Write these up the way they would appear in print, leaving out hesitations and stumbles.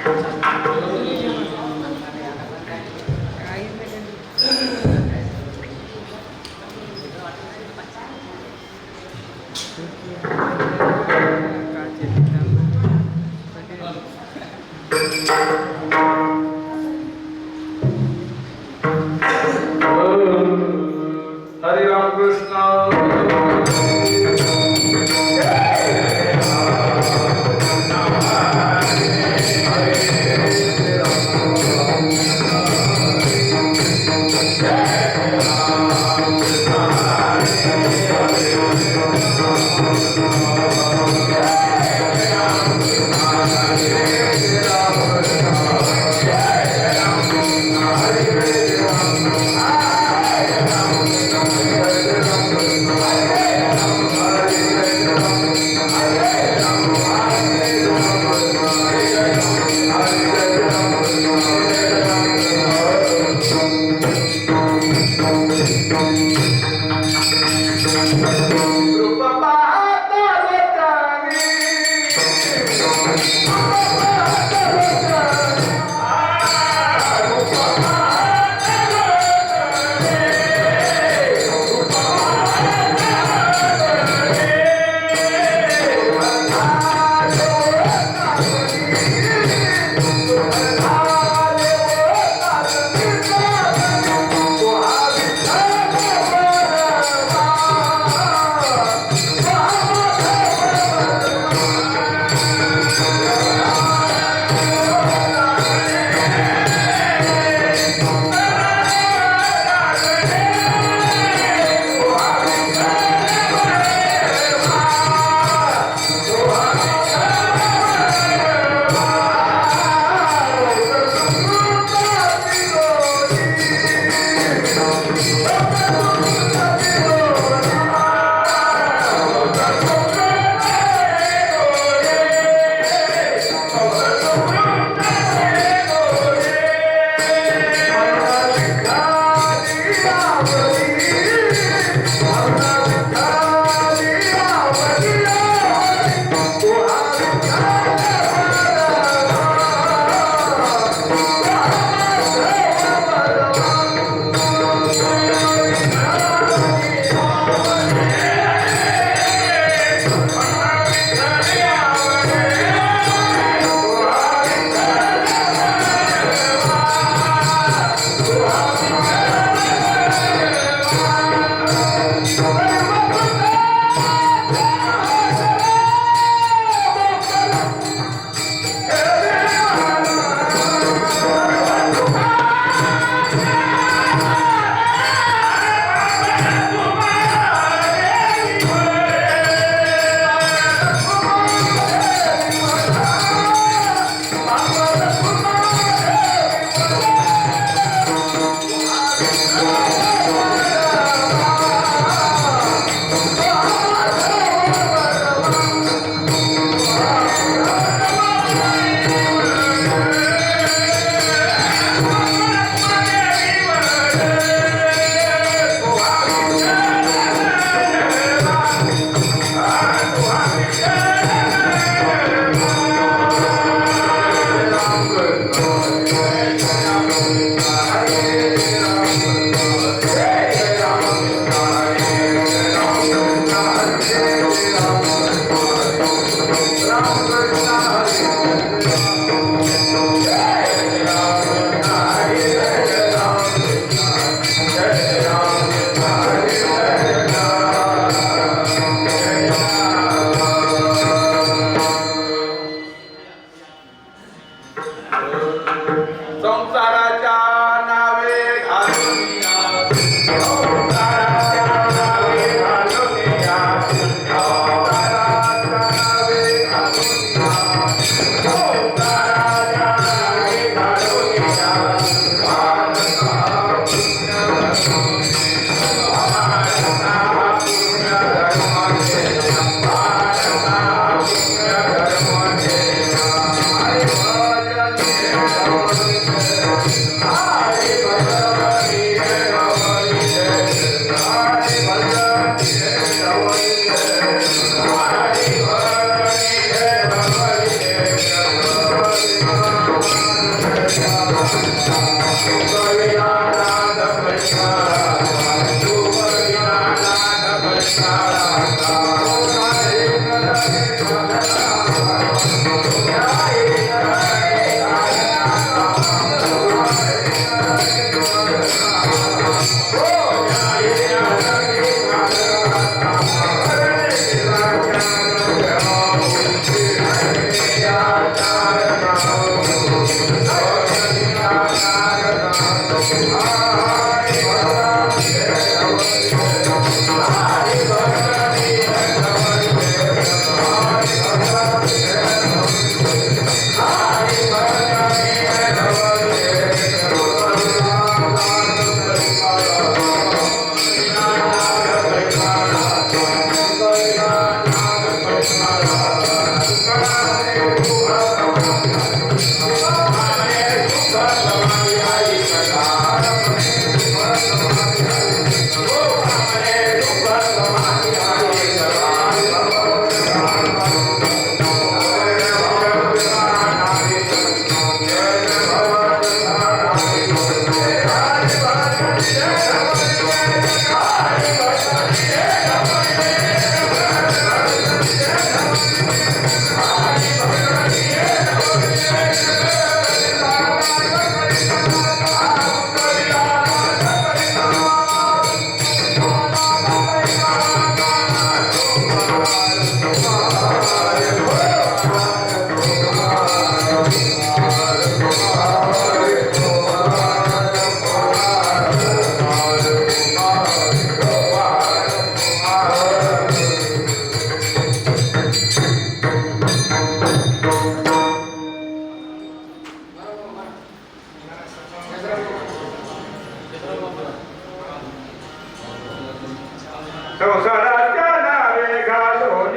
हरे राम संसाराच्या नावे घालून संसाराच्या नावे घालून संसाराच्या नावे घालून संसाराच्या नावे घालून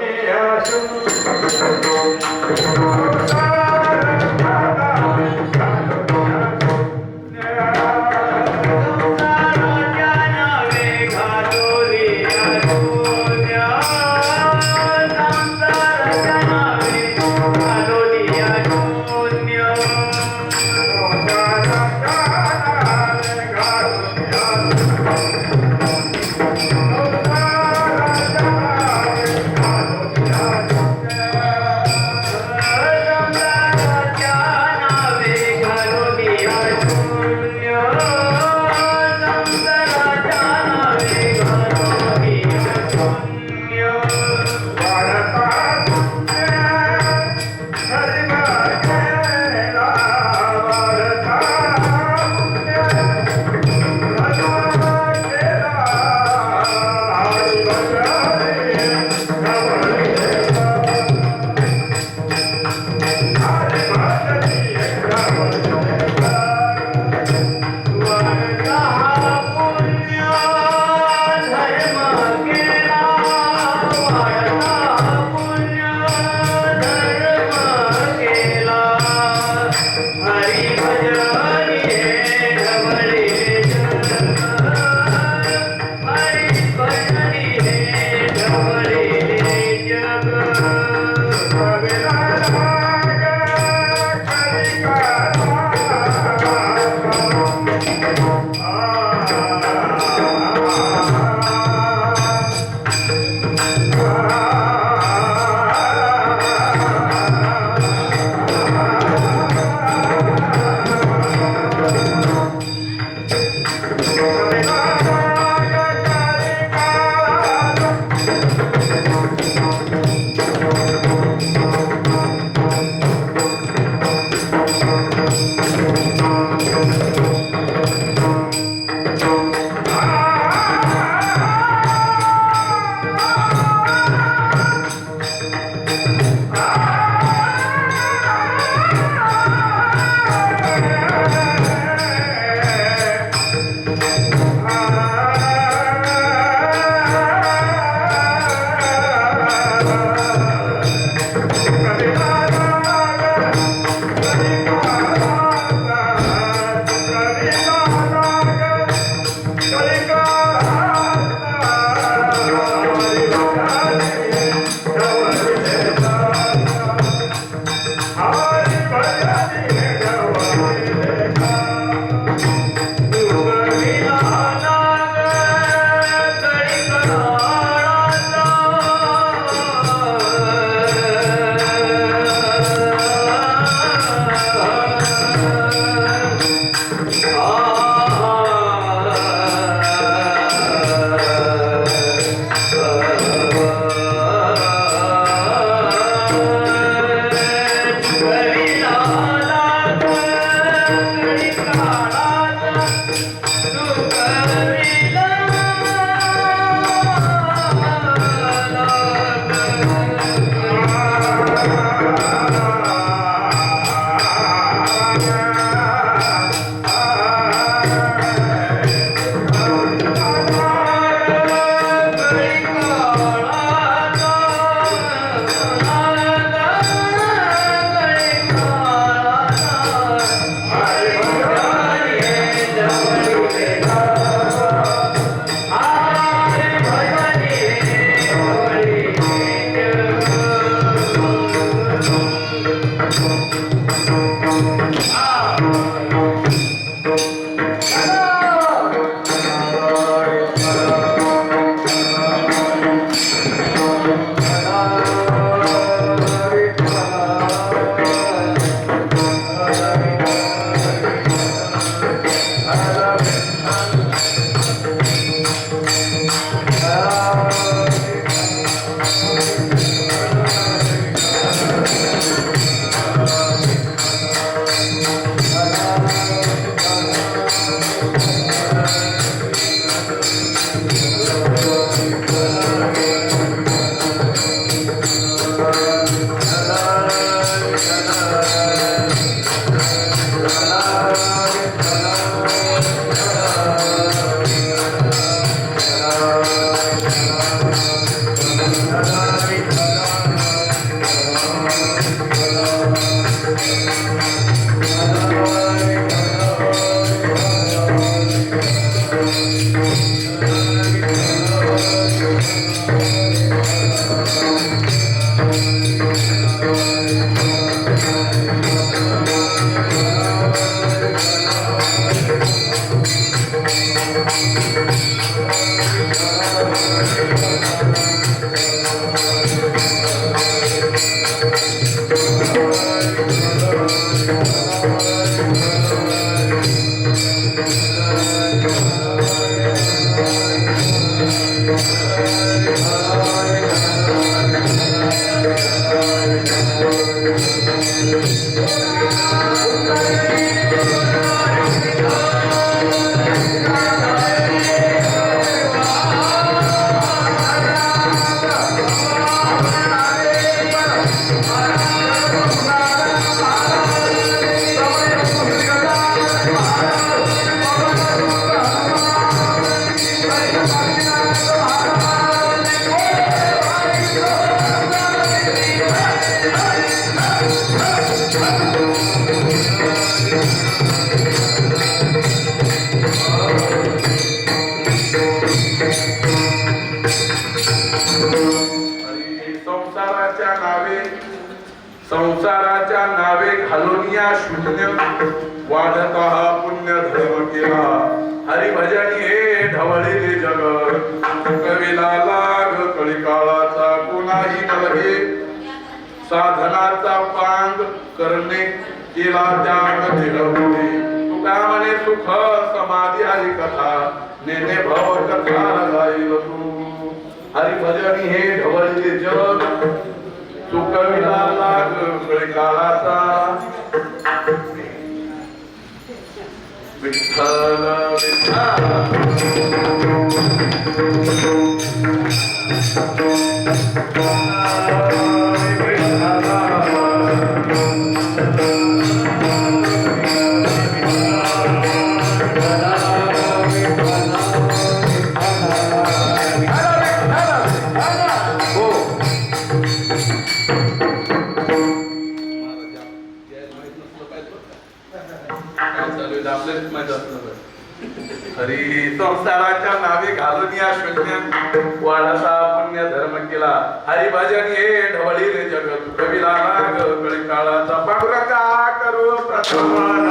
संसाराच्या नावे घालून या शून्य वाढत हा पुण्य धर्म केला हरिभजनी हे ढवळलेले जग कवीला लाग कळीकाळाचा कुणाही नव्हे साधनाचा पांग करणे केला त्याग दिलवते तुका म्हणे सुख समाधी हरी कथा नेने भव कथा गाईल तू हरिभजनी हे ढवळलेले जग सुखविला लाग कळीकाळाचा विठ्ठल हरी संसाराच्या नावे घालून या शून्य वाढता पुण्य धर्म केला हरिभजन हे ढवळीले जगत कवीला लाग कळीकाळाचा पांडुरंगा करू प्रथम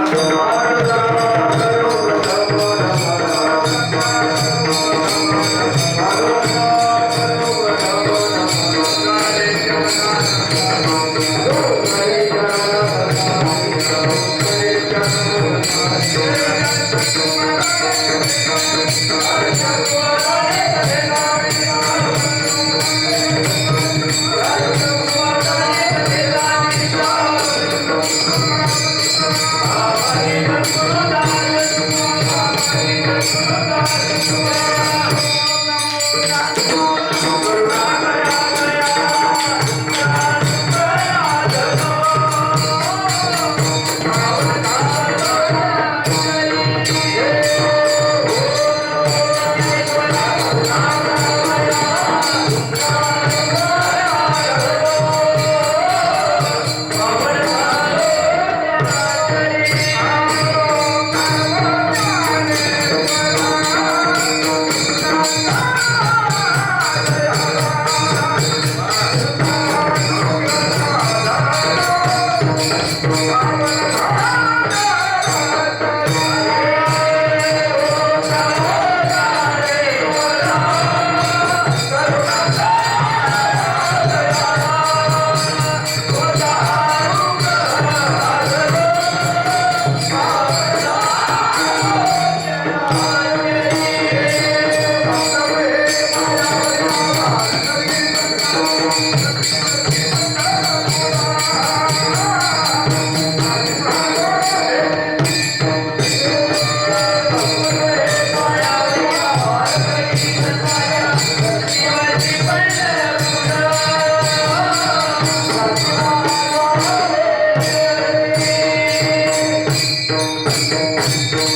Thank you.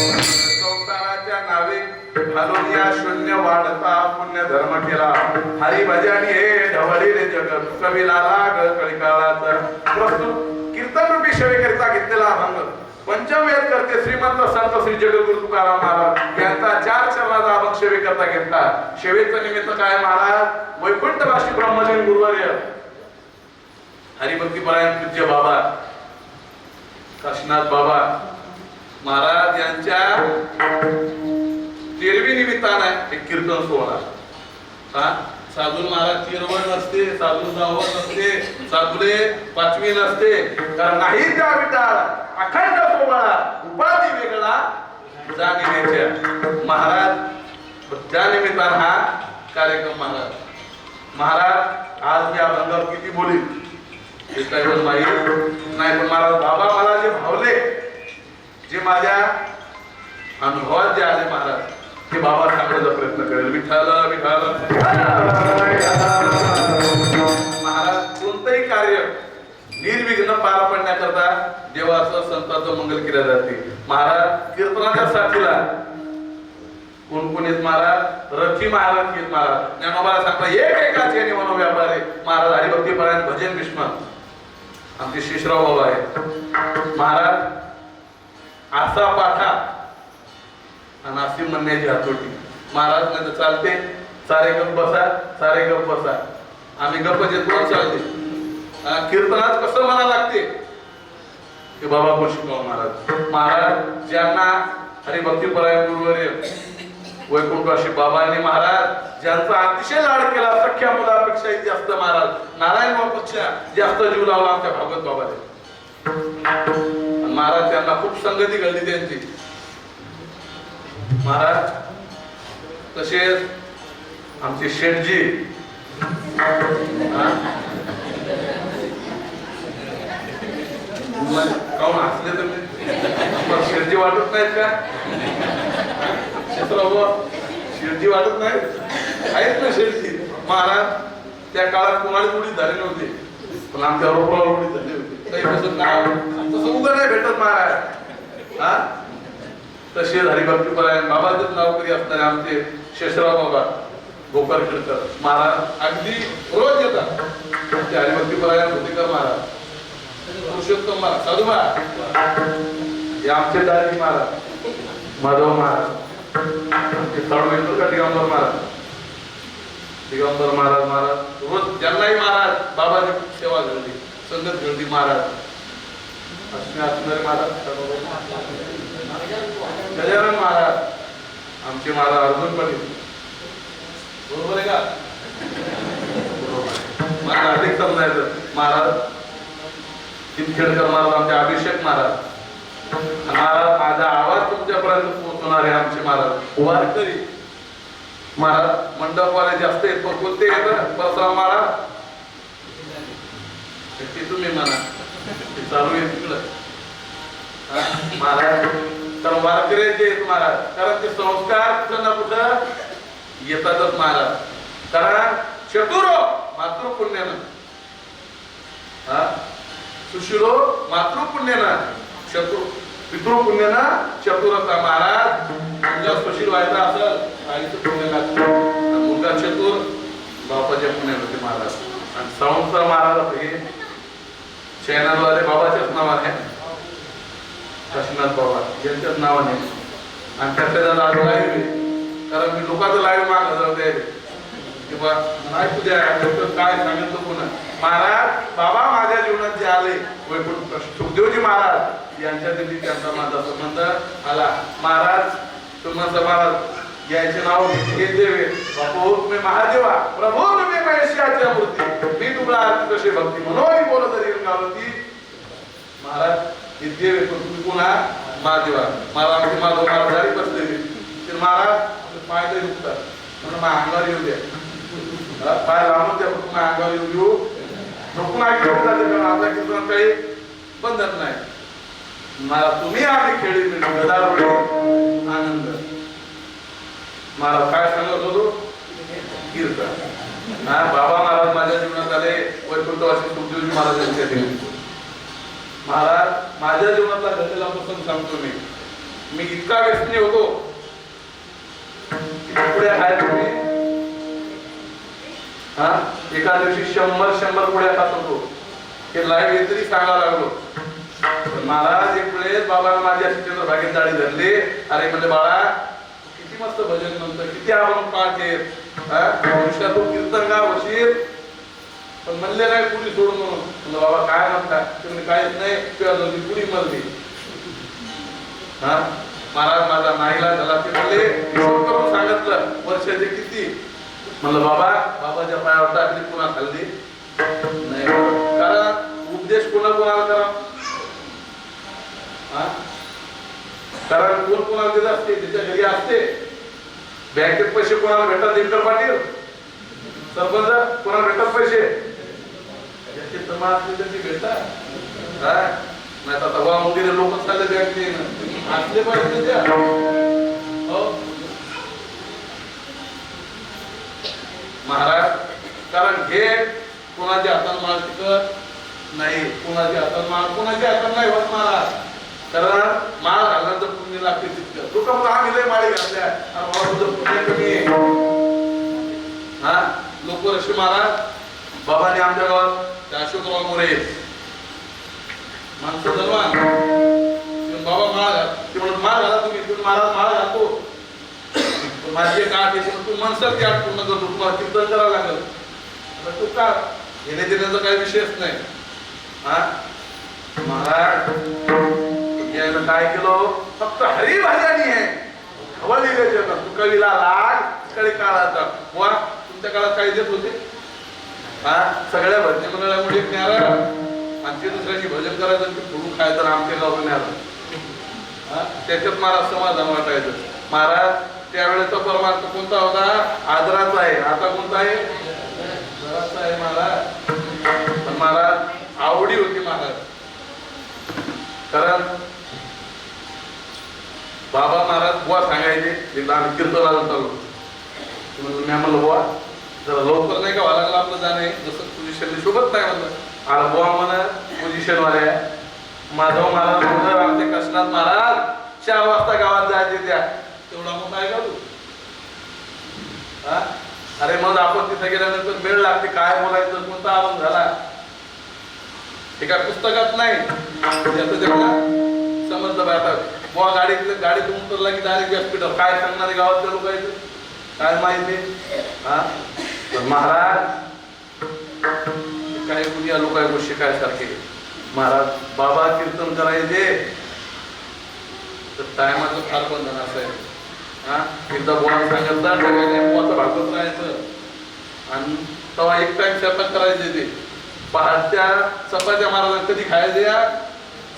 संसाराच्या नावे घालून या शून्य वाढता पुण्य धर्म केला हरी भजनी हे ढवळी रे जगत कवीला लाग कळिकाळाचा प्रस्तुत कीर्तन रूपी सेवेकरिता घेतलेला अभंग पंचमवेद करते श्रीमंत संत श्री जगद्गुरु तुकाराम महाराज यांचा 4 चरणाचा अभंग सेवेकरता घेतला. सेवेचं निमित्त काय महाराज वैकुंठवासी ब्रह्मजन गुरुवर्य हरिभक्तीपरायण पूज्य बाबा काशीनाथ बाबा महाराज यांच्या 13वी निमित्तानं एक कीर्तन सोहळा. साधू महाराज 13वर नसते, साधू 10वर नसते, साधूले 5वी नसते, कारण नाही त्या विटाळ अखंड सोहळा उपाधी वेगळा जाणीवेच्या महाराज त्या निमित्तानं हा कार्यक्रम महाराज आज मी अभंगावर किती बोलीन हे काही पण माहीत नाही, पण महाराज बाबा मला जे भावले जे माझ्या अनुभवात जे आले महाराज ते बाबा सांगण्याचा प्रयत्न करेल. विठ्ठल विठ्ठल महाराज कोणतंही कार्य निर्विघ्न पार पडण्याकरता देवाचं संतांचं मंगल केल्या जाते. महाराज कीर्तनाच्या साथीला कोण कोण येत महाराज रथी महाराज येत महाराज ज्ञानोबाला सांगता एक एकाचे निवनो व्यापारे महाराज हरिभक्तीपरायण भजन भीष्म आमचे शेषराव बाबा आहेत महाराज. आसा पाठा आणि अशी म्हणण्याची हातोटी महाराज नाही तर चालते सारे गप बसा सारे गप बसा आम्ही गप्प जेतो चालते. कीर्तनात कसं म्हणा लागते ते बाबा पण शिकवा महाराज ज्यांना हरिभक्तीपरायण गुरुवर्य वैकुंठवासी बाबांनी महाराज ज्यांचा अतिशय लाड केला सख्या मुलापेक्षाही जास्त महाराज नारायण बाबापेक्षा जास्त जीव लावला आमच्या भागवत बाबाने. महाराज त्यांना खूप संगती घडली त्यांची महाराज. तसेच आमचे शेठजी काऊन हसले तुम्ही शेठजी वाटत नाहीत का शेठजी वाटत नाही आहेत ना शेठजी महाराज. त्या काळात कोणाला उडीत झाले नव्हते पण आमच्या रोपाला उडीत झाले होते काही तसं नाव तसं उघड नाही भेटत महाराज. तसेच हरिभक्तीपरायण बाबाचेच नाव कधी असणारे आमचे शेषराव बाबा गोपाळखेडकर महाराज अगदी रोज येतात. ते हरिभक्तीपरायण भूतिकर महाराज पुरुषोत्तम महाराज साधू महाराज हे आमचे दाजी महाराज माधव महाराज दिगंबर महाराज महाराज रोज ज्यांनाही महाराज बाबाची सेवा घडली संगत घडली महाराज असणारे महाराज गजानन महाराज आमचे महाराज अर्जुन पाटील बरोबर आहे का मला अधिक समजायचं महाराज खेडकर महाराज आमचे अभिषेक महाराज महाराज माझा आवाज तुमच्यापर्यंत पोहोचवणार आहे आमचे महाराज वारकरी महाराज मंडपवाले जास्त येत कोणते येतात परसराव महाराज ते तुम्ही म्हणा ते चालू आहे तिकडं महाराज. तर वारकरी जे आहेत महाराज कारण ते संस्कार कुठं ना कुठं येतातच महाराज. कारण चतुरो मातृपुण्यानं सुशिरो मातृपुण्यानं चतुर पितृपुण्यानं चतुरता महाराज. मुलगा सुशील व्हायचा असेल आईचं पुण्य लागतं मुलगा चतुर बापाच्या पुण्यात होते महाराज. आणि संस्था महाराज हे चॅनलवाले बाबाच्याच नावाने काशीनाथ बाबा यांच्याच नावाने आणि त्याच्या आज लाईव्ह कारण मी लोकांचं लाईव्ह मागं जाऊ द्यायला किंवा नाही तुझ्या काय सांगितलं पुन्हा महाराज बाबा माझ्या जीवनात जे आले वैकुंठ सुखदेवजी महाराज यांच्या दिल्ली त्यांचा माझा संबंध आला. महाराज तुम्हाला महाराज याचे नाव हे देवे बापू तुम्ही महादेवा प्रभू तुम्ही महेशाच्या मूर्ती मी तुम्हाला कशी भक्ती म्हणून बोलत गावती महाराज हे देव आहे पण तुम्ही पुन्हा महादेवा महाराज आमची माधव महाराज झाली बसलेली ते महाराज पाय तरी दुखतात म्हणून मग अंगावर येऊ द्या पाय लावून द्या पण तुम्ही अंगावर येऊ नको नाही घेऊन जाते कारण आपल्या किती काही बंधन नाही महाराज तुम्ही आम्ही खेळी गदारोळी आनंद महाराज काय सांगत होतो कीर्तन हा बाबा महाराज माझ्या जीवनात आले वैकुंठवासी सुखदेवजी महाराज यांच्या देवी महाराज माझ्या जीवनातला घडलेला प्रसंग सांगतो मी इतका व्यसनी होतो पुढे आहे तुम्ही हा एका दिवशी 100 पुढे खात होतो हे लाईव्ह येतरी सांगायला लागलो महाराज एक वेळेस बाबा माझी अशी चंद्रभागेत जाळी धरली अरे म्हणजे बाळा किती मस्त भजन म्हणतो किती आपण पाठ आहेत तो कीर्तनगार वशीर पण म्हणले नाही पुरी सोडून म्हणून बाबा काय म्हणता तुम्ही काहीच नाही किंवा पुरी मरली हा महाराज माझा नाहीला झाला ते म्हणले करून सांगितलं वर्षाचे किती म्हणलं बाबाच्या पायावर टाकली पुन्हा खाल्ली नाही कारण उपदेश कोणाला करा कारण कोण कोणाला देत असते त्याच्या घरी असते बँकेत पैसे कोणाला भेटतात दिनकर पाटील सरपंच कोणाला भेटतात पैसे भेटतात नाही तर वा वगैरे लोक चालले बँकेत असले पाहिजे त्या महाराज कारण हे कोणाच्या हातात माळ टिकत नाही कोणाच्या हातात नाही होत महाराज कारण माळ घालण्याचं पुण्य लागते तितकं लोक मग आम्ही लय माळी घातल्या आणि पुण्य कमी हा लोक ऋषी महाराज बाबांनी आमच्या गावात अशोकराव मोरे माणसं जलवान बाबा माळ घाल ते म्हणून माळ घाला तुम्ही महाराज माळ घालतो माझी एक आठ येते तू मनसर ती आठ पूर्ण करतो तुम्हाला कीर्तन करावं लागेल तू का घेणे देण्याचा काही विषयच नाही हा महाराज यानं काय केलं फक्त हरिभजनी आहे हवलीले जग तू कवीला लाग कळी काळाचा वा तुमच्या काळात काय देत होते हा सगळ्या भजनी मंडळामुळे न्यारा आणि ते दुसऱ्याची भजन करायचं की फोडून खायचं आमच्या गावात न्यारा हा त्याच्यात महाराज समाधान वाटायचं महाराज त्यावेळेचा परमार्थ कोणता होता आदराचा आहे आता कोणता आहे घराचा आहे महाराज पण महाराज आवडी होती महाराज कारण बाबा महाराज बुवा सांगायचे एकदा आम्ही कीर्तनाला चाललो मी म्हणलं बुवा जरा लवकर नाही का व्हायला लागलं आपलं जाणे जसं पोझिशन शोभत नाही म्हणलं आला बुवा म्हणा पोझिशन वाल्या माधव महाराज म्हणलं आमचे कृष्णात महाराज 4 वाजता गावात जायचे त्या तेवढा मग काय करू अरे मग आपण तिथे गेल्यानंतर वेळ लागते काय बोलायचं कोणता आवाज झाला हे काय पुस्तकात नाही त्याचं तेवढा समजलं आता बुवा गाडीतून उतरला की डायरेक्ट व्यासपीठावर काय सांगणारे गावातल्या लोकांचं काय माहिती हा महाराज काही कुणी लोक गोष्टी काय सारखे महाराज बाबा कीर्तन करायचे तर टायमाचं फार बंधन असायचं हा एकदा बोलायला सांगितलं सगळ्यांनी भागवत राहायचं आणि तेव्हा एक टाइम स्वयंपाक करायचे ते पहाटच्या चपात्या महाराज कधी खायचे या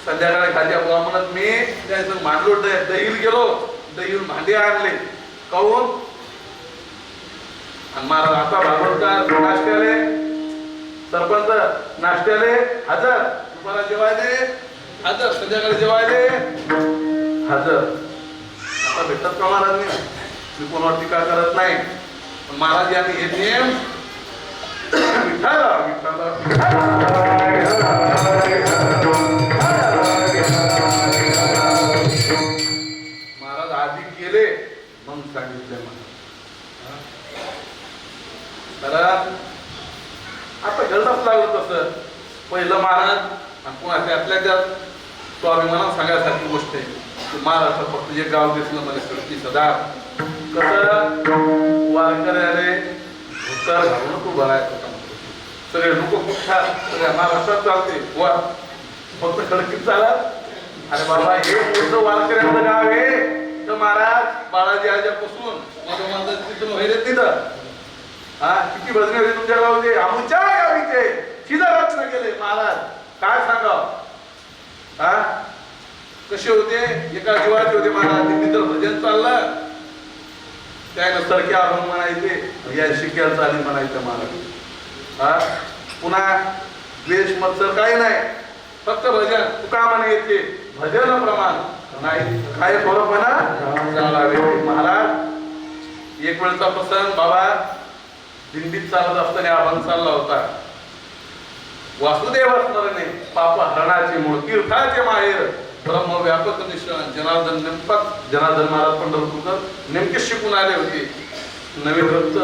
संध्याकाळी खायच्या बुवा म्हणत मी त्याचं मांडलो दहील गेलो दहील भांडे आणले काऊन आणि महाराज आता भागवत नाश्त्याले सरपंच नाश्त्याले हजर दुपारा जेवायले हजर संध्याकाळी जेवायले हजर आता भेटत का महाराज मी कोणावर टीका करत नाही पण महाराज यांनी हे नियम महाराज आधी केले मग सांगितले मला आता घडच लागलं तसं पहिलं महाराज आणि पुन्हा त्यातल्या त्यात स्वाभिमानात सांगायसारखी गोष्ट आहे महाराष्ट्रात फक्त एक गाव दिसलं मला 37,000 कसं वारकऱ्याने तर घालून तू भरायचं सगळे लोक खूप छान सगळ्या महाराष्ट्रात चालते वा फक्त खडकीत चालत अरे बाबा हे मोठं वारकऱ्यांचं गाव आहे तर महाराज बाळाजी आजापासून माझं म्हणतात तिथून व्हायला तिथं हा किती भजने होते तुमच्या गावचे आमच्या गावीचे शिदा रचना गेले महाराज काय सांगाव हा कसे होते एका जीवाचे होते महाराज तिथं भजन चाललं त्यानं सरके आपण म्हणायचे या शिक्याला चाली म्हणायचं महाराज हा पुन्हा द्वेष मत्सर काही नाही फक्त भजन तुका म्हणे येते भजन प्रमाण नाही काय थोडंपणा चालावे महाराज एक वेळचा प्रसंग बाबा दिंडीत चालत असताना आपण चालला होता वासुदेव स्मरणे पाप हरणाचे मूळ तीर्थाचे माहेर ब्रह्म व्यापक निष्ण जनार्दन नेमकाच जनार्दन महाराज पंढरपूरकर नेमके शिकून आले होते नवीन रक्त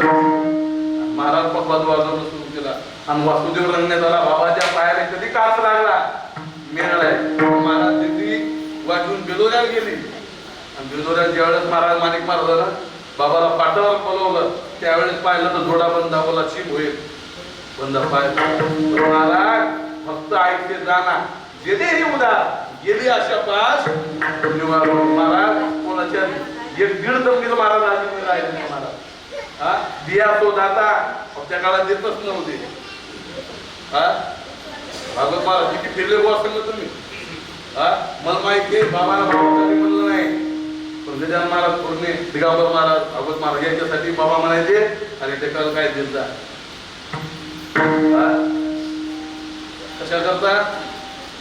महाराज पकवाद वाजवणं सुरू केला आणि वासुदेव रंगण्यात आला बाबाच्या पायाने कधी काच लागला मिळालाय महाराज दिंडी वाजवून बेलोऱ्याला गेली आणि बेलोऱ्याला ज्यावेळेस महाराज माणिक महाराजाला बाबाला पाठावर बोलवलं त्यावेळेस पाहिलं तर जोडा बंद दाखवला चीप होईल बंद पाहिजे महाराज फक्त ऐकते जाणार जेणे उदा गेली अशा पास महाराज कोणाच्या एक दीड जमिनीला महाराज आधी राहिले महाराज हा दिया तो दाता त्या काळात देतच नव्हते हा भागवत महाराज किती फिरले बुवा सांगा तुम्ही हा मला माहिती आहे बाबाला भावासाठी म्हणलं नाही पण गजानन महाराज पूर्णे दिगंबर महाराज भागवत महाराज यांच्यासाठी बाबा म्हणायचे आणि ते काल काय देत जा कशा करता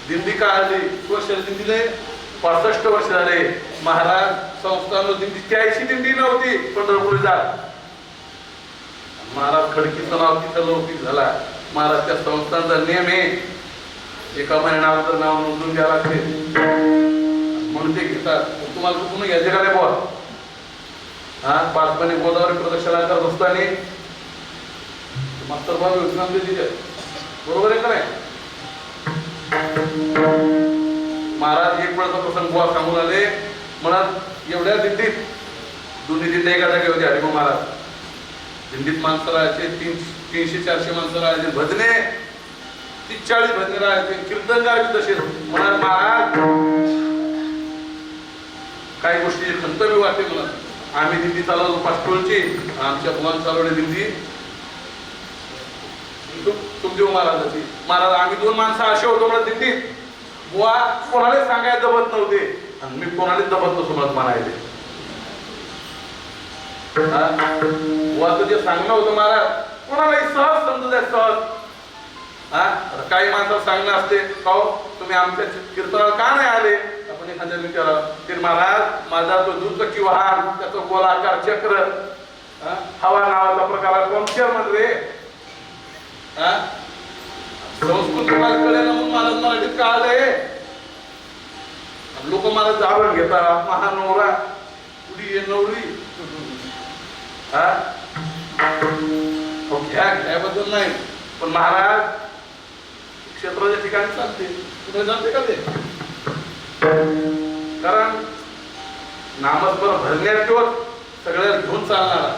दिंडी काढली वर्ष दिंडीले 65 वर्ष झाले महाराज संस्थान दिंडी 40 दिंडी नव्हती पंढरपूर जात महाराज खडकीचं नाव तिथं लौकिक झाला महाराज त्या संस्थांचा नियम आहे एका महिन्यानंतर नाव नोंदून द्यावं लागते म्हणून ते घेतात तुम्हाला कुठून घ्यायचे का नाही बुवा हा 5 महिने गोदावरी प्रदक्षिणा करत असताना मास्तर बाबा विश्राम तिथे बरोबर आहे का नाही महाराज एक वेळचा प्रसंग बुवा सांगून आले म्हणत एवढ्या दिंडीत दोन्ही दिंड्या एका जागी होते हरिभाऊ महाराज दिंडीत माणसं राहायचे 300-400 माणसं राहायचे भजने 30-40 भजने राहायचे कीर्तनगार बी तसेच म्हणत महाराज काही गोष्टी खंत बी वाटते मला आम्ही दिंडी चालवतो पाचटोळची आमच्या भगवान चालवणे दिंडी तुमदेव महाराजाची महाराज आम्ही 2 माणसं असे होतो मला दिंडीत बुवा कोणाला सांगायला जमत नव्हते आणि मी कोणाला जमत नसतो मला म्हणायचे बुवाचं जे सांगणं होतं महाराज कोणालाही सहज समजू द्या सहज हा काही माणसाला सांगणं असते का तुम्ही आमच्या कीर्तनाला का नाही आले आपण एखाद्या विचारा ते महाराज माझा तो दुचाकी वाहन त्याचा गोलाकार चक्र हवा नावाचा प्रकार पंक्चर मध्ये संस्कृत कळलं म्हणून महाराज मराठीत का आलंय लोक मला जावळ घेतात महानवरा पुढी नवरी घ्याबद्दल नाही पण महाराज क्षेत्राच्या ठिकाणी चालते कुठे जाते का ते कारण नामस्मरण भरण्यावर सगळ्या घेऊन चालणारा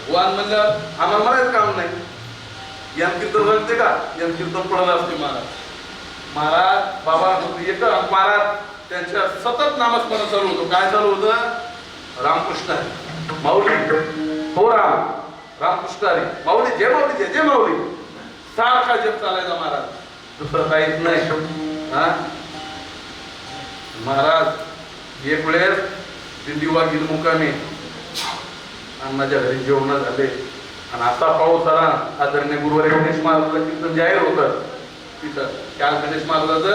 भगवान म्हणलं आम्हाला म्हणायचं काम नाही यान कीर्तन सांगते का यान कीर्तन पडत असते महाराज बाबा एक महाराज त्यांच्या सतत नामस्मरण चालू होतं काय चालू होतं रामकृष्ण माऊली हो रामकृष्ण हरी माऊली जय माऊली सारखा जप चालायचा महाराज दुसरं काहीच नाही हा महाराज एक वेळेस दिंडीवा गेल मुकामी अण्णाच्या घरी जेवण झाले आणि असा पाऊस आला आदरणीय गुरुवारी गणेश महाराजांचं कीर्तन जाहीर होतं तिथं त्या गणेश महाराजाचं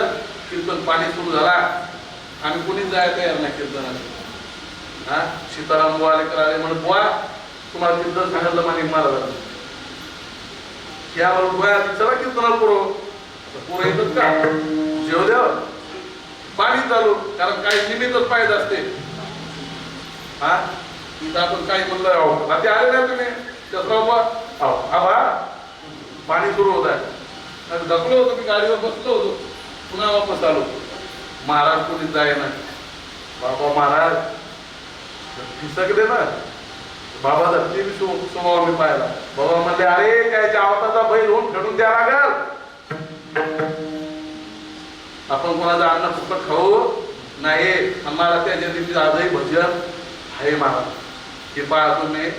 कीर्तन पाणी सुरू झाला आम्ही कोणीच जायला तयार नाही कीर्तनाला हा सीताराम बुवा आले कराले म्हणून बुवा तुम्हाला कीर्तन सांगितलं माणिक महाराजांनी यावर बुवा चला कीर्तनाला पोरं येतात का जेवल्यावर पाणी चालू कारण काही निमित्तच पाहिजे असते हा तिथं आपण काही म्हणलं रात्री आले नाही तुम्ही आबा पाणी सुरू होत आहे ढकलो होतो मी गाडीवर बसलो होतो पुन्हा वापस आलो महाराज कोणी जाय ना बाबा महाराज फिसकले ना बाबा धरती स्वभाव मी पाहिला. बाबा म्हणले अरे त्याच्या आवताचा बैल होऊन फेडून द्या लागल. आपण कोणाचं अन्न फुकट खाऊ नाही. आम्हाला त्याच्या दिवशी आजही भजन आहे महाराज. हे पाहा तुम्ही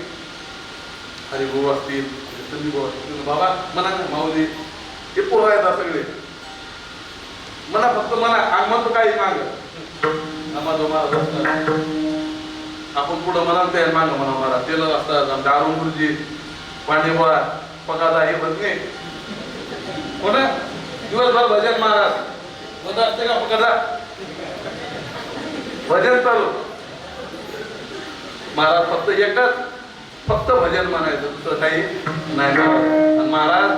हरिभाऊ असतील संदीप भाऊ असतील बाबा म्हणा माऊली हे पोरं आहेत सगळे म्हणा फक्त म्हणा आम्हाला काही माग आम्हाला आपण पुढं म्हणा ते माग म्हणा मला टेलर असतात आमच्या अरुण गुरुजी पांडेबा पगादा हे बघणे कोणा दिवसभर भजन महाराज होत असते का पगादा भजन चालू महाराज फक्त भजन म्हणायचं दुसरं काही नाही. आणि महाराज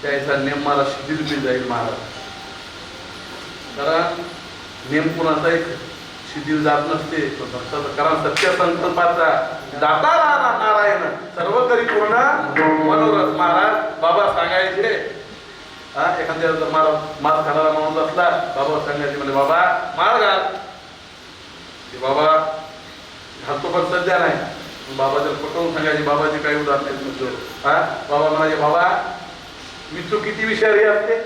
त्याचा नेम मला शिथिल बी जाईल महाराज. कारण नेम कुणाचा एक शिथिल जात नसते. कारण सत्य संकल्पाचा दाता नारायण सर्व करी पूर्ण मनोरथ. महाराज बाबा सांगायचे एखाद्या माल खाणारा माणूस असला बाबा सांगायचे म्हणजे बाबा माळ घाल. बाबा घालतो पण सध्या नाही. बाबा जर पटवून सांगायचे बाबाचे काही उदाहरण आहेत म्हणतो. बाबा म्हणायचे बाबा मित्र किती विषारी असते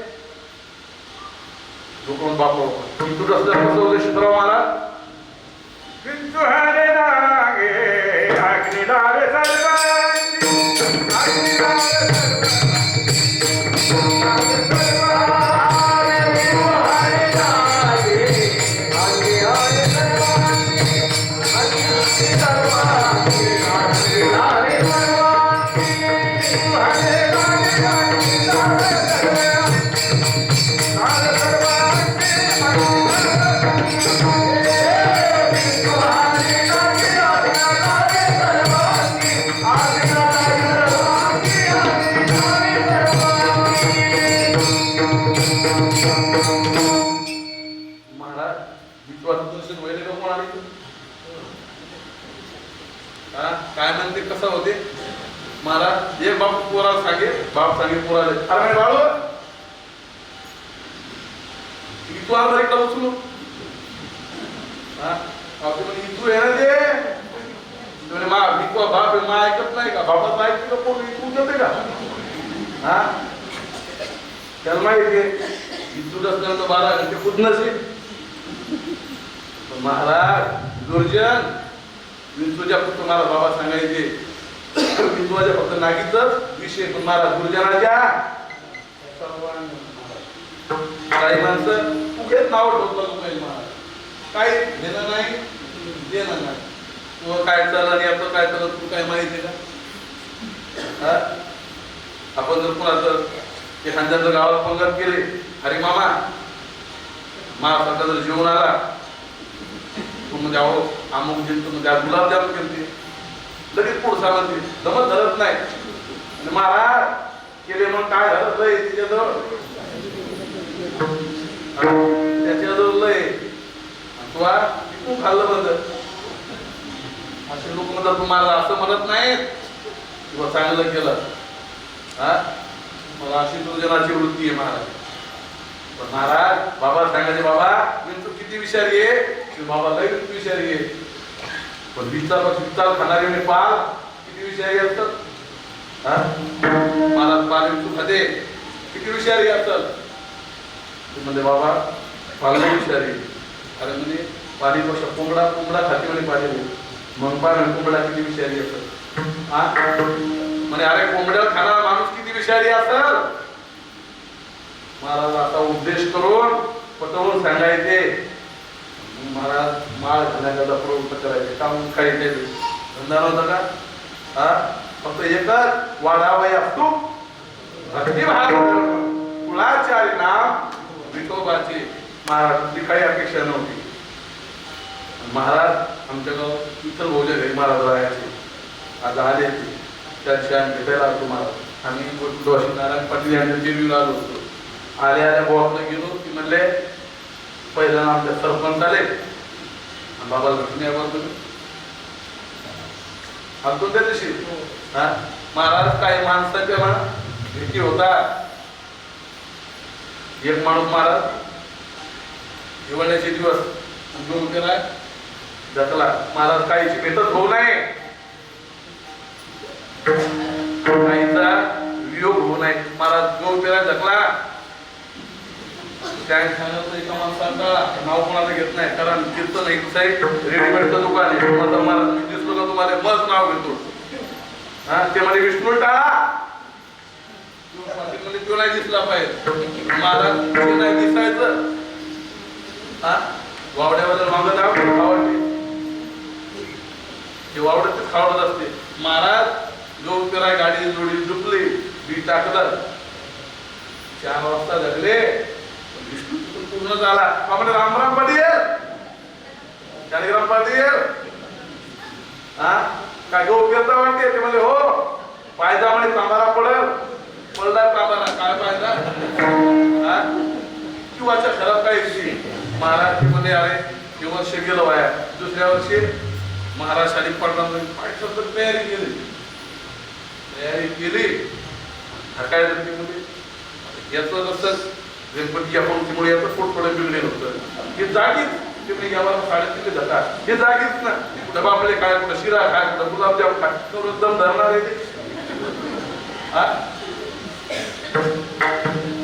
लोक बापा मित्र असल्यावर कसं होतं शिकराव महाराज विंचू हरे लागे अग्निदार सर्वांगी अग्निदार काय म्हणते कसं होते महाराज एक बाप पोराला सांगे बाप सांगे पोराले अरे बाळू तू आज एकदा उचलू इथू आहे ना ते मा विकवा बाप आहे मा ऐकत नाही का बापाचं ऐकते का पोर इथून जाते का त्याला माहिती आहे इथून असल्यानंतर 12 घंटे खुद नसेल. महाराज दुर्जन विंचूच्या फक्त मला बाबा सांगायचे विंचूच्या फक्त नागीचाच विषय पण मला दुर्जनाच्या काही माणसं हेच नाव ठेवत पाहिजे महाराज काही घेणं नाही देणं नाही. तू काय चाललं आणि आपण काय चाललं तू काय माहिती का. आपण जर कुणाचं एखाद्या जर गावाला पंगत केले अरे मामा महाराष्ट्रात जर जेवण आला तू म्हणजे अहो अमुक जिंकतो म्हणजे गुलाबजाम केलते लगेच पुढचा म्हणते जमत धरत नाही. महाराज केले मग काय झालं लय तिच्याजवळ त्याच्याजवळ लय तुला तू खाल्लं बंद असे लोक म्हणतात तुम्हाला असं म्हणत नाहीत किंवा चांगलं केलं मला अशी दुर्जनाची वृत्ती आहे महाराज. पण महाराज बाबा सांगायचे बाबा विंचू किती विषारी आहे बाबा लय विंचू विषारी आहे. पण विचार खाणारे मी पाल किती विषारी असतात. महाराज पाल विंचू खाते किती विषारी असतात. म्हणजे बाबा पाल विषारी अरे म्हणजे पाणीपेक्षा कोंबडा खाते म्हणे पाणी मग पाणी कोंबडा किती विषारी असतात. म्हणजे अरे कोंबड्याला खाणारा माणूस किती विषारी असेल. महाराज असा उद्देश करून पटवून सांगायचे. महाराज माळ घालण्याचा प्रवृत्त करायचे काम काही धंदा नव्हता का. फक्त एकच वाढावय असतो भक्तिभाव कुळाचे नाम विठोबाची. महाराज काही अपेक्षा नव्हती. महाराज आमच्या गावात इतर भोजन घरी महाराज राहायचे. आज आले त्या दिवशी आम्ही भेटायला आलो महाराज. आम्ही नारायण पाटील यांच्या जिरवीला आलो होतो. आल्या बोवाकडे गेलो की म्हणले पहिल्यांदा आमच्या सरपंच आले बाबा लक्ष्मी आलतो त्या दिवशी. महाराज काही माणसाच्या ना भेटी होता. एक माणूस महाराज हिवाळ्याचे दिवस उद्योग केलाय जगला. महाराज काहीची भेटच होऊ नये भाऊ नाही. महाराज गहू पेरायला ढकला. काय सांगत एका माणसाचा नाव कोणाला घेत नाही, कारण कीर्तन एक रेडीमेडचं दुकान आहे. माझं महाराज दिसलो का तुम्हाला मग नाव घेतो. हा ते म्हणजे विष्णू टाळा तो नाही दिसला पाहिजे. महाराज ते नाही दिसायचं. हा वावड्याबद्दल मागत आवडते ते वावड्यात खावडत असते. महाराज जो पेराय गाडी जोडी झुकली बी टाकलं 4 वाजता जगले. विष्णू पूर्ण झाला. आपण रामराम पाटील शालिग्राम पाटील हा काय गहू पेरता वाटते ते म्हणजे हो पायदा म्हणे तांबारा पडल पडला तांबारा काय पायदा हा किंवाच्या खराब काय महाराज मध्ये अरे हे वर्ष गेलं वाया. दुसऱ्या वर्षी महाराज शालिक पाटलांना तयारी केली काय याचं कसं गणपतीच्या पंक्तीमुळे याचं थोडं बिघडेल होतं. हे जागीच तुम्ही यावर 3.5 धका हे जागीच ना कुठं बापले काय कुठं शिरा काय कुठं गुलाबजाम काय दम धरणार आहे ते.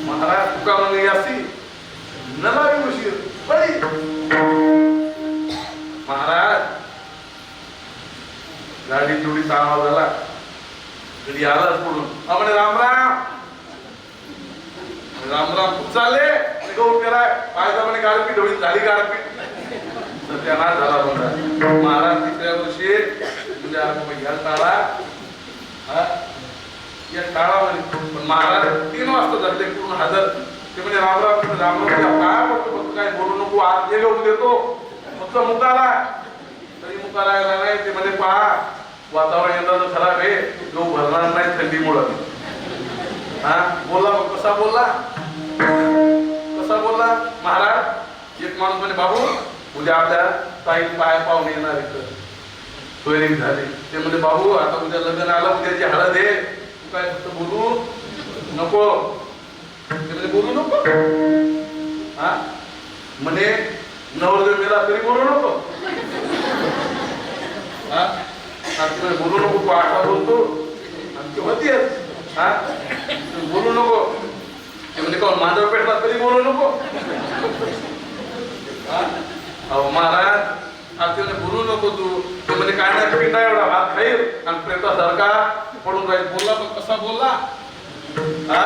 महाराज तुका म्हणे यासी नलावी उशीर बळी. महाराज गाडी थोडी आवाज झाला घडी आलाच म्हणून म्हणे रामराम रामराम खूप चालले गहू पेराय पायदा म्हणे गारपीट होईल झाली गारपीट सत्यानाश झाला म्हणा. महाराज 3ऱ्या वर्षी म्हणजे घ्या टाळा या टाळा म्हणे. पण महाराज 3 वाजता झाले पूर्ण हजर. ते म्हणजे रामराम रामराम काय बोलतो फक्त काय बोलू नको आज जे गहू देतो फक्त मुकाला तरी मुकाला नाही. ते म्हणजे पहा वातावरण यंदाचं खराब आहे गहू भरणार नाही थंडीमुळं. हा बोला कसा बोलला महाराज. एक माणूस म्हणे बाबू उद्या आपल्या ताई पाया पाहुणे येणार इथं सोयरीक झाली. ते म्हणजे बाबू आता उद्या लग्न आलं उद्याची हळद आहे तू काय फक्त बोलू नको. ते म्हणजे बोलू नको हा म्हणे नवरदेव मेला तरी बोलू नको. हा बोलू नको तू आठवा बोलतो आणि ते होतीच. हा बोलू नको ते म्हणजे कोण मांजर पेटला तरी बोलू नको. अहो महाराज आपल्याला बोलू नको तू ते म्हणजे काय नाही पिंडा एवढा भात खाईल आणि प्रेतासारखा पडून राहील. बोलला पण कसा बोलला हा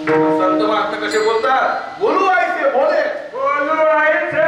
संत महात्मा कसे बोलतात बोलू आयसे बोले बोलू आयसे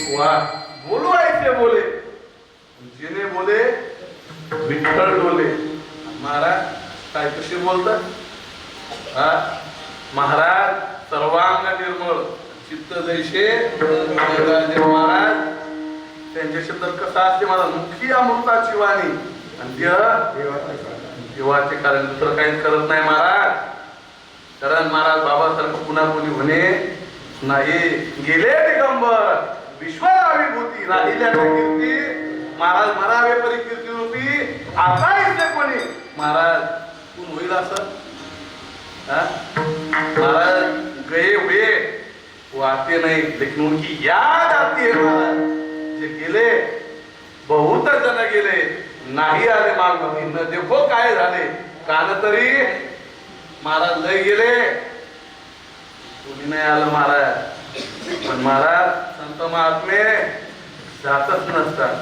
बोले बोलू ऐसे बोले जिने बोले विठ्ठल बोले. महाराज काय कसे बोलतात हा महाराज सर्वांग निर्मळ चित्त जैसे महाराज त्यांच्या शब्दात कसा असते मला मुखी अमृताची वाणी आणि देवाचे कारण दुसरं काहीच करत नाही महाराज. कारण महाराज बाबासारखं पुन्हा कोणी म्हणे नाही. गेले दिगंबर विश्वाला विभूती राहिल्याच्या कीर्ती महाराज म्हणावे परी कीर्ती रूपी आता इथे कोणी महाराज कोण होईल असं महाराज गए हुए वो आते नहीं लेकिन उनकी याद आती है. महाराज जे गेले बहुत जण गेले नाही आले मागवती न देखो काय झाले कान तरी महाराज लय गेले कोणी नाही आलं महाराज. पण महाराज संत महात्मे जातच नसतात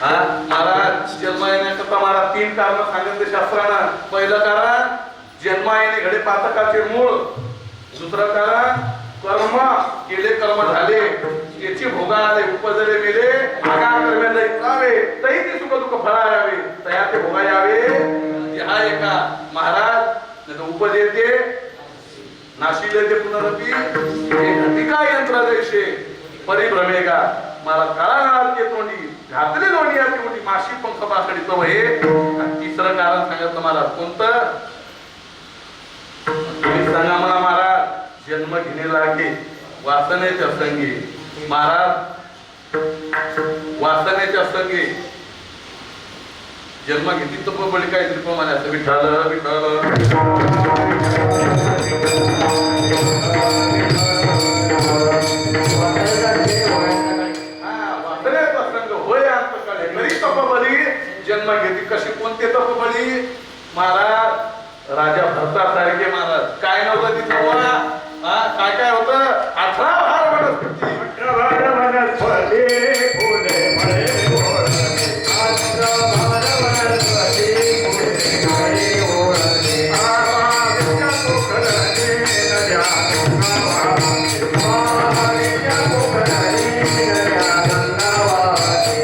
हा महाराज जन्म येण्याकरता मला 3 कारण सांगितले शास्त्रानं. पहिलं कारण जन्म येणे घडे पातकाचे मूळ. दुसरं कारण कर्म केले कर्म झाले याची भोगा आले उपजले मेले आगा कर्माला इतरावे तरी ते सुख दुःख फळावे तया ते भोगा यावे. हा एका महाराज उपज येते नाशिले ते पुनरपी घटिका यंत्र जैसे परिभ्रमेगा मला काळा ते तोंडी घातले दोन्ही या तोंडी माशी पंख पाकडीच हे. आणि तिसरं कारण सांगितलं मला कोणतं तुम्ही सांगा मला महाराज. जन्म घेणे लागे वासनेच्या संगी. महाराज वासनेच्या संगी जन्म घेतली तर बळी काहीतरी प्रमाणे असं विठाल विठाल जन्म घेतली. कशी कोणते तपबळी महाराज राजा भरतासारखे महाराज. काय नव्हतं तिथं काय काय होतं 18 भार वनस्पती. 18 भार वनस्पती फुले फळे ओढणे. 18 भार वनस्पती फुले फळे ओढणे. आवाजच्या पोखरणे नद्या गंगावाहते. आवाजच्या पोखरणे नद्या गंगावाहते.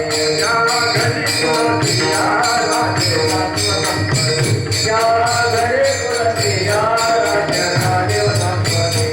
या घरी कुलतिया राजे संपत्ती. या घरी कुलतिया राजे राजे संपत्ती.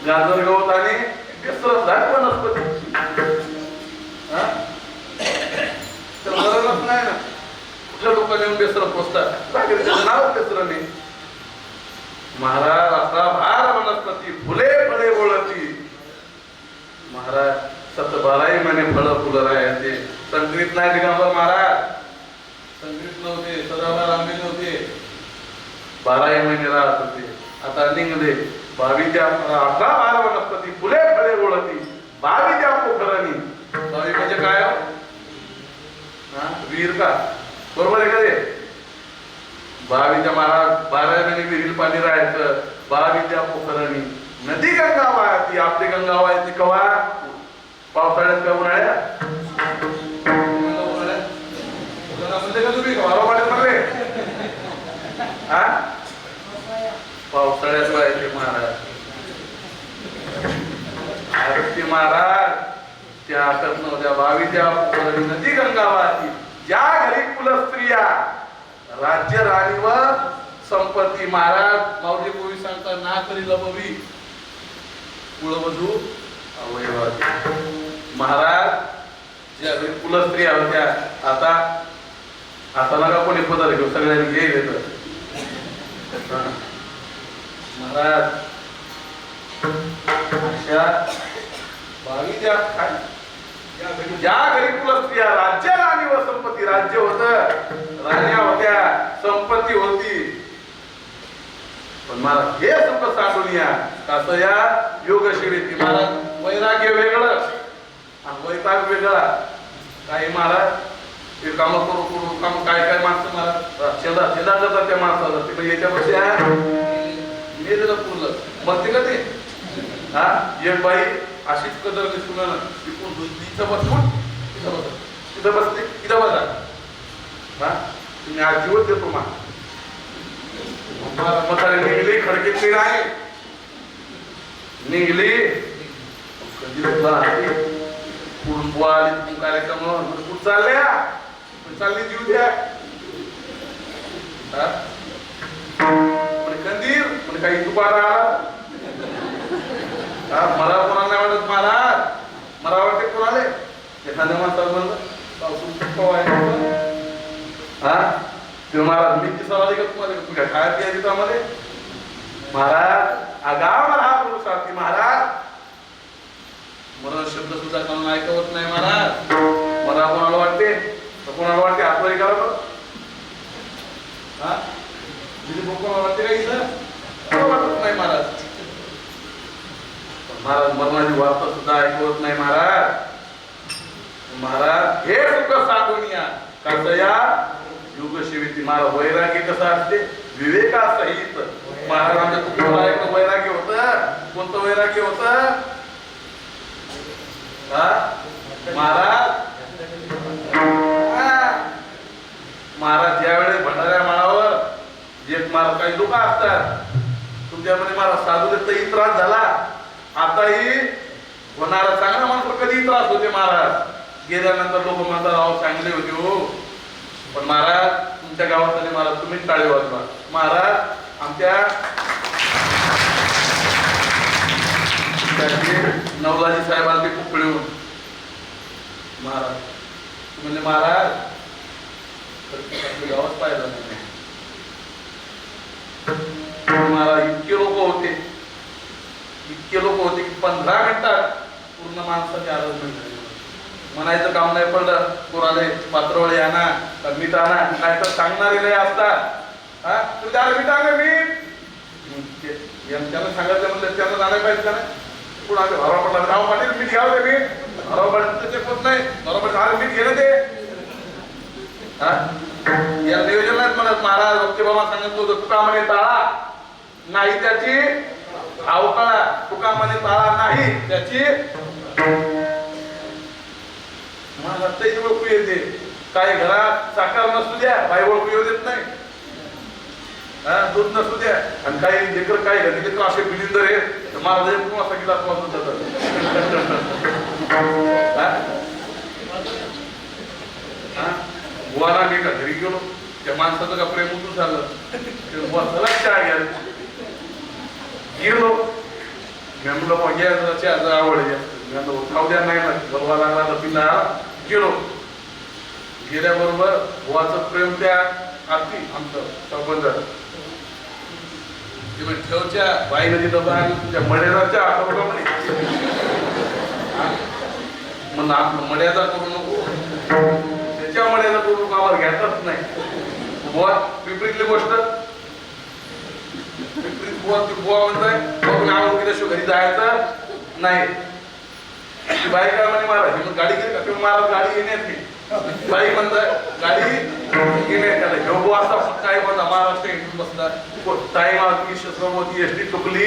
गाजर गवत आणि बेसरदार वनस्पती. तर मरणच नाही ना. कुठल्या लोकांनी येऊन बेसर पोचतात नाव बेसरने. महाराज असा भार वनस्पती फुले फळे ओळखती. महाराज 712 महिने फळ फुलं राहायचे. संकरित नाही दिगंबर महाराज. संकरित नव्हते. सदाभार आंबे नव्हते. 12 महिने राहत होते. आता निघले 18 वनस्पती फुले फळे ओळखती. 22 पोखरणी. 22 म्हणजे काय विहीर का? बरोबर आहे का ते? 22 महाराज 12 महिने विहीर पाणी राहायचं. 22 पोखरणी. नदी गंगा वाहती. आपली गंगा वाहती कवा? पावसाळ्यात का उन्हाळ्यात? म्हणते का तुम्ही वारोपाड्यात म्हणले? पावसाळ्यात व्हायचे महाराज. महाराज त्या कर्णवद्या बावीच्या नदी गंगा वाहती ज्या घरी कुलस्त्रिया राज्य राणी व संपत्ती महाराज माऊली कोवी सांगता ना करी लबवी कुळवधू अवयवाती महाराज ज्या घरी कुलस्त्रिया होत्या आता नका कोणी पदर घेऊ सगळ्यांनी घेईल महाराज अशा बावीच्या ज्या घरी कुलस्त्रिया राज्य राणी व संपत्ती राज्य होत राण्या होत्या संपत्ती होती पण मला हे सुख साधून या कसं या योगशिरीती महाराज वैराग्य वेगळं आणि वैताग वेगळा काही महाराज ते काम करू करू काम काय माणसं महाराज शेदा करतात त्या माणसाला ते म्हणजे याच्यापेक्षा मेलेलं पुरलं मग ते का ते हा एक बाई अशीच कदर दिसून तिथं बसून तिथं बसते तिथं बसा हा तुम्ही आजीवच देतो म्हातारे निघली खडकीतली नाही निघली कधी पुढून बुवा आली कार्यक्रम कुठं चालल्या चालली जीव द्या कंदीर म्हणजे काही दुपारा मला कोणाला नाही वाटत महाराज मला वाटते कोणाले एखाद्या माणसाला म्हणलं हा ते महाराज मी ती सवाल का तुम्हाला तुम्ही काय खायला प्यायला देतो आम्हाला महाराज आगाव मला हा पुरुष सारखी महाराज मला शब्द सुद्धा काढून ऐकवत नाही महाराज मला कोणाला वाटते कोणाला वाटते आपलं करा हा कोणाला वाटते का इथं वाटत नाही महाराज महाराज मरणाची वार्ता सुद्धा ऐकवत नाही महाराज हे सुख साधून या कसं या युगशिवीती महाराज वैराग्य कसं असते विवेकासहित महाराजांच्या तुकोला एक वैराग्य होतं कोणतं वैराग्य होतं महाराज ज्या वेळेस भंडाऱ्या माळावर जे महाराज काही लोक असतात तुमच्यामध्ये महाराज साधू देत त्रास झाला आताही होणारा चांगला माणूस कधी त्रास होते महाराज गेल्यानंतर लोक म्हणतात राव चांगले होते हो पण महाराज तुमच्या गावात आले महाराज तुम्हीच टाळे वाजवा महाराज आमच्या नवलाजी साहेबांना ते खूप मिळवून महाराज म्हणजे महाराज गावात पाहिलं नाही महाराज इतके लोक होते की 15 मिनिटात पूर्ण माणसाची आराधना झाली म्हणायचं काम नाही पडलं कोणाले पात्रवळे आणा मीठ आणा काय तर सांगणारे नाही असतात हा तुझ्या मीठ आणा मीठ त्यांना सांगायचं म्हणलं त्यांना जाणार पाहिजे का नाही पुढे आम्ही हरवा पडला राव पाटील मीठ घ्यावं ते मीठ हरवा पाटील ते होत नाही हरवा पाटील मीठ घेणं ते हा या नियोजनात म्हणत महाराज भक्ती बाबा सांगतो तुका म्हणे ताळा नाही त्याची अवकाळा तुका म्हणे ताळा नाही त्याची ओळखू येते काही घरात साखर नसू द्या बाई ओळखू येऊ देत नाही दूध नसू द्या आणि काही लेकर काय घरी असे बिलिंदर आहे महाराज असा गिलास वाजून जातात बुवाला मी का घरी गेलो त्या माणसाचं का प्रेम उतरून झालं बुवा चहा घ्या गेलो म्हणलं चहा आवड खाऊ द्या नाही ना बरोबर लागला तर पिला गेलो गेल्याबरोबर बुवाचं प्रेम त्या आरती आमचं संबंध ठेवच्या बाईने तिथं तुझ्या मड्याचा आठवडा म्हणे मड्याचा करू नको त्याच्या मड्याचा करू नको आम्हाला घ्यायचाच नाही बुवा पिंपरीतली गोष्ट पिंपरीत बुवा म्हणताय बघून आवड केल्याशिवाय घरी जायचं नाही बाई काय म्हणे महाराज गाडी घेत का महाराज गाडी येण्यात नाही बाई म्हणताय गाडी येण्यात घेऊ बुवा असा काय म्हणता महाराष्ट्र इथून बसला टाइम आली श्रमवती एसटी चुकली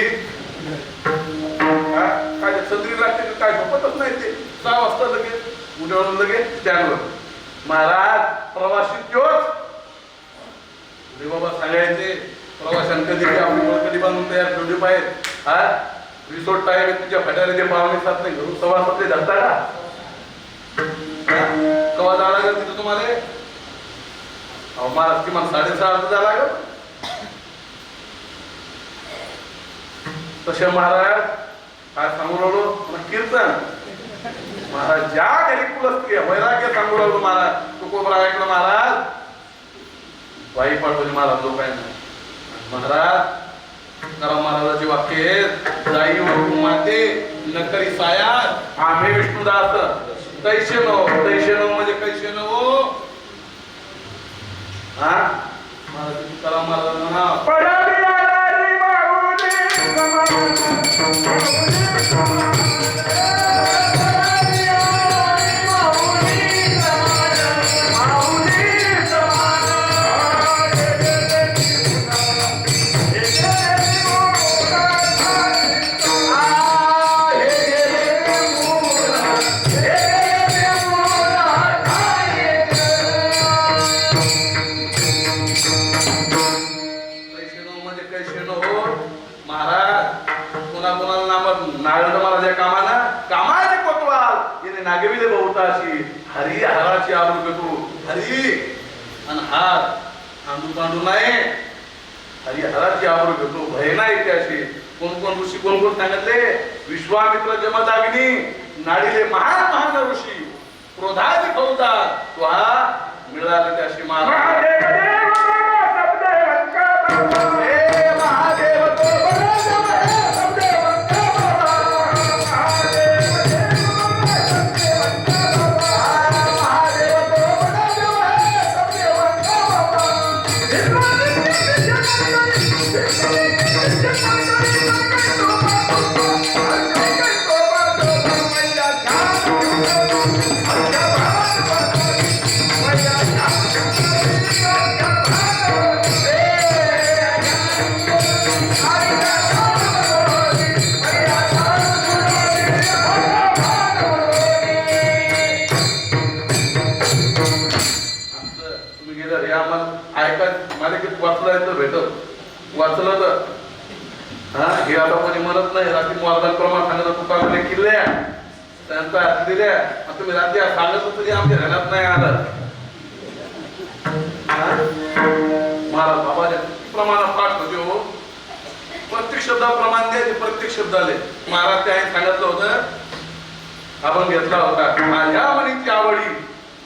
काय छत्री लागते काय झोपतच नाही ते 6 वाजता लगेच उद्यावरून लगेच स्टँडवर महाराज प्रवासी तोच बाबा सांगायचे प्रवाशांना कधी आपली कधी बांधून तयार ठेवली पाहिजे हा रिसोर्ट टाइम तुमच्या फटारे ते पाहुणे सात नाही घरून सव्वा सातले धरता का कवा जावं लागेल तिथं तुम्हाला अहो मला किमान 6:30 जावं लागेल तसे महाराज काय सांगू राहिलो कीर्तन महाराज ज्या घरी कुलस्त्री वैराग्य सांगू राहिलो महाराज तुकोबरा ऐकलं महाराज बाई पाठवली महाराज लोकांना महाराज करा महाराजाची वाक्य आहेत जाई वस्तू माते नकरी साया आम्ही विष्णुदास कैसे नो म्हणजे कैसे नो हा महाराज करा महाराजांना पडावी आलारी माऊली नागविले बहुताशी हरी हराची आबरू तू हरी आणि हार तांदूळ तांदूळ नाही हरी हराची आबरू घेतो भय नाही त्याशी कोण कोण ऋषी कोण कोण सांगितले विश्वामित्र जमदाग्नी नाडीले महान महान ऋषी क्रोधाची फौजा तो हा मिळाला त्याशी महाराज वाचलं तर हा हे आता कोणी म्हणत नाही रात्री मोरदान प्रमाण सांगत तुकाकडे किल्ल्या त्यांचा दिल्या तुम्ही रात्री सांगत तरी आमच्या घरात नाही आलं महाराज बाबाच्या प्रमाणात पाठ होते हो प्रत्येक शब्दाप्रमाणे द्यायचे प्रत्येक शब्दाले महाराज त्याने सांगितलं होतं आपण घेतला होता माझ्या मनीची आवडी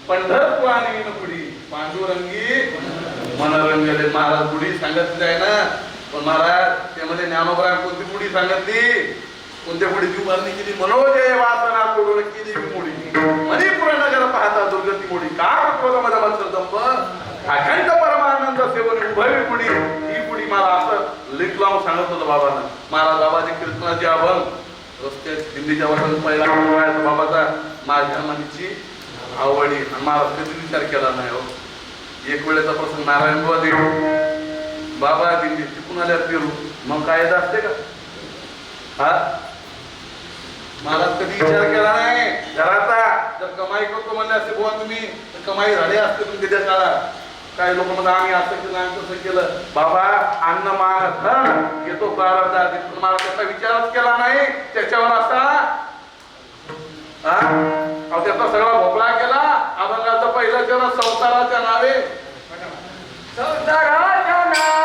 पंढरपूर आणि पुढी पांडुरंगी मनरंगले महाराज बुडी सांगितली आहे ना पण महाराज त्यामध्ये ज्ञानोबरा कोणती बुडी सांगितली कोणत्या बुडीची उभारणी केली मनोजय वासना तोडून केली मुडी मणिपुर नगर पाहता दुर्गती मुडी का क्रोधामध्ये मत्सर दंप अखंड परमानंद सेवन उभवी बुडी ही बुडी मला असं लिख लावून सांगत होतं बाबांना महाराज बाबाची कीर्तनाची अभंग रस्त्यात दिल्लीच्या वाटून पहिला बाबाचा माझ्या मनीची आवडी महाराज कधी विचार केला नाही हो एक वेळेचा प्रसंग नारायण बुवा देऊ बाबा दिंडी तिकून आल्या फिरू मग कायदा असते का हा महाराज कधी विचार केला नाही घराचा जर कमाई करतो म्हणले असते बुवा तुम्ही तर कमाई झाली असते तुमच्या त्या काळात काही लोक म्हणजे आम्ही असं केलं आम्ही तसं केलं बाबा अन्न मागत घेतो प्रारब्धा मला त्याचा विचारच केला नाही त्याच्यावर असा हा त्याचा सगळा भोपळा केला अभंगाचं पहिलं चरण संसाराच्या नावे संसाराच्या नावे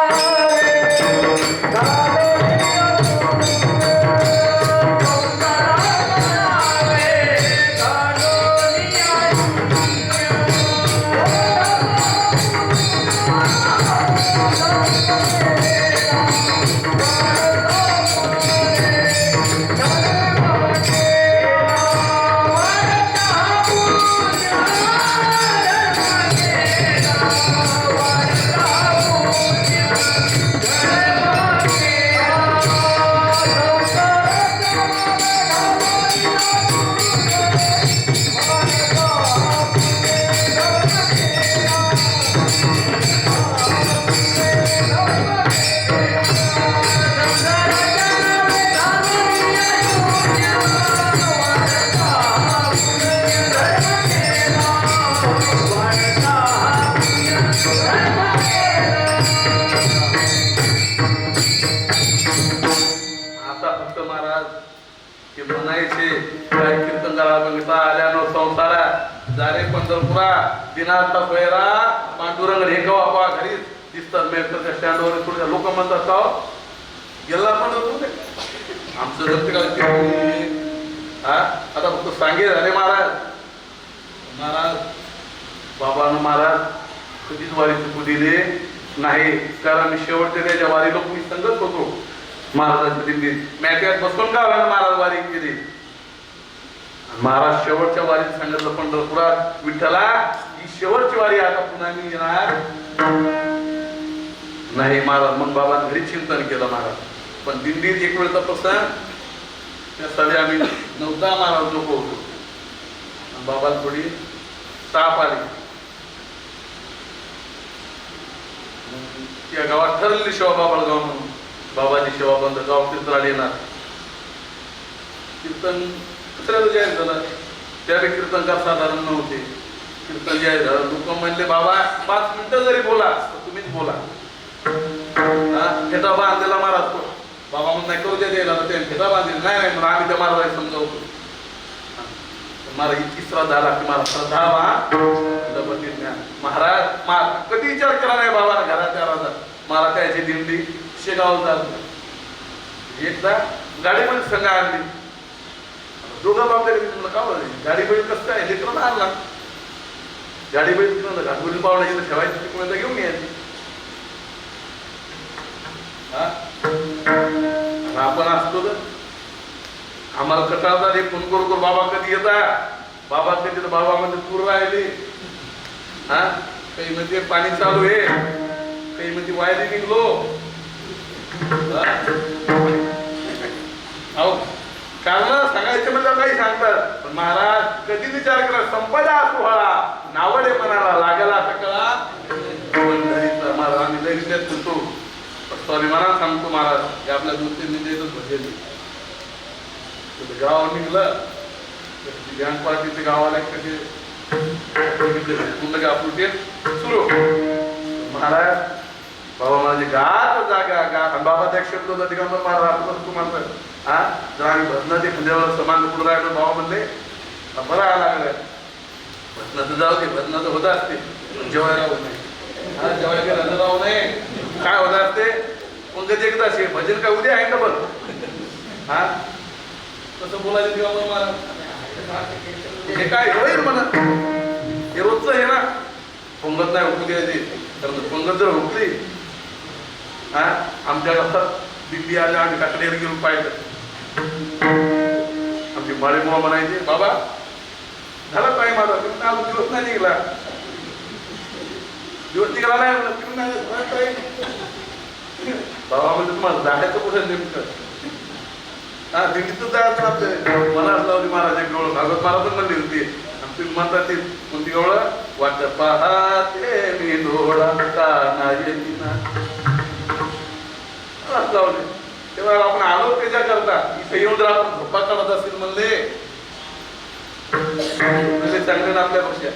जारे पंढरपुरा दिनाचा सोयरा पांडुरंग रेखवा पा घरी दिसतात मेट्रोच्या स्टँडवर थोड्या लोक म्हणतात का गेला पंढरपूर आमचं जगते का हा आता फक्त सांगेल अरे महाराज महाराज बाबानं महाराज कधीच वारी चुकू दिले नाही कारण मी शेवटच्या त्याच्या वारीला मी संगत होतो महाराजांच्या दिंडीत मॅक्यात बसून का महाराज वारी केली महाराज शेवटच्या वारीत सांगितलं पंढरपुरात विठ्ठला ही शेवटची वारी आता पुन्हा मी येणार नाही महाराज मग बाबा घरी चिंतन केलं महाराज पण दिंडीत एक वेळचा प्रसंग त्यासाठी आम्ही 9 महाराज लोक होतो बाबा थोडी ताप आली त्या गावात ठरलेली सेवा बाबाला गाव म्हणून बाबाची सेवा बंद गाव कीर्तनाला येणार कीर्तन दुसऱ्याला जाहीर झालं त्यावेळी कीर्तनकार साधारण नव्हते कीर्तन जाहीर झालं लोक म्हणले बाबा 5 मिनिटं जरी बोला तर तुम्हीच बोला फेटा बांधलेला महाराज बाबा म्हणून नाही करू द्यायला त्याने फेटा बांधलेला नाही म्हणून आम्ही त्या महाराजाला समजावतो महाराज इतकी श्रद्धा लागते महाराज श्रद्धा महाराज कधी विचार केला नाही बाबा घराच्या राहतात महाराज त्याची दिंडी शेगाव जात एकदा गाडीमध्ये संघ आणली दोघं बाबा तुम्हाला का बोलायची गाडी बैल कसं आहे लेकरं आणला गाडी बैल घाटगुरी पाहुणा इथं ठेवायची तिकडे घेऊन यायची आपण असतो तर आम्हाला कटाळदार फोन करू बाबा कधी येता बाबा कधी तर बाबा मध्ये पूर राहिले हा काही म्हणजे पाणी चालू आहे काही म्हणजे वायरी निघलो अहो कारण सांगायचं म्हणजे काही सांगतात पण महाराज कधी विचार करा संपदा सोहळा नावडे मनाला लागला सकाळा महाराज आम्ही दैर्यात म्हणतो स्वाभिमानात सांगतो महाराज हे आपल्या 2-3 दिवस भजेल गाव निघलं गँग पार्टीचे गावाला कधी सुरू महाराज बाबा माझे गात जागा गा बाबा त्या शब्द होता दिगंबर महाराज तू म्हणतात हा जर आम्ही भजनाचे खंड्यावर समान पुढे राहिलो बाबा म्हणले बरं आला लागलाय भजनाचं जाऊ दे भजनाचं होत असते जेवायला राहू नये हा जेवायला राहू नये काय होत असते पंकज एकदा असे भजन काय उद्या आहे का बरं हा कसं बोलायचं दिगंबर महाराज हे काय होईल म्हणा हे रोजचं आहे ना पंगत नाही हुकू द्यायची कारण पंगत जर हुकली हा आमच्या रस्त्यात दिल्ली आल्या आम्ही काकड्याला गेलो पाहिलं आमची माळेमुळा म्हणायची बाबा झाला टाइम आता तुम्ही दिवस नाही निघला दिवस निघाला नाही म्हणून बाबा म्हणजे तुम्हाला जायचं कुठे नेमकं हा दिल्लीतच जायचं आपलं मला लावली महाराज गवळ भागवत महाराज म्हणली होती तुम्ही म्हणतात ती कोणती गवळ वाट पाहते मी डोळा का लावले तेव्हा आपण आलो त्याच्या करता इथे येऊन जर आपण झोपा काढत असेल म्हणले चांगले ना आपल्या पक्षा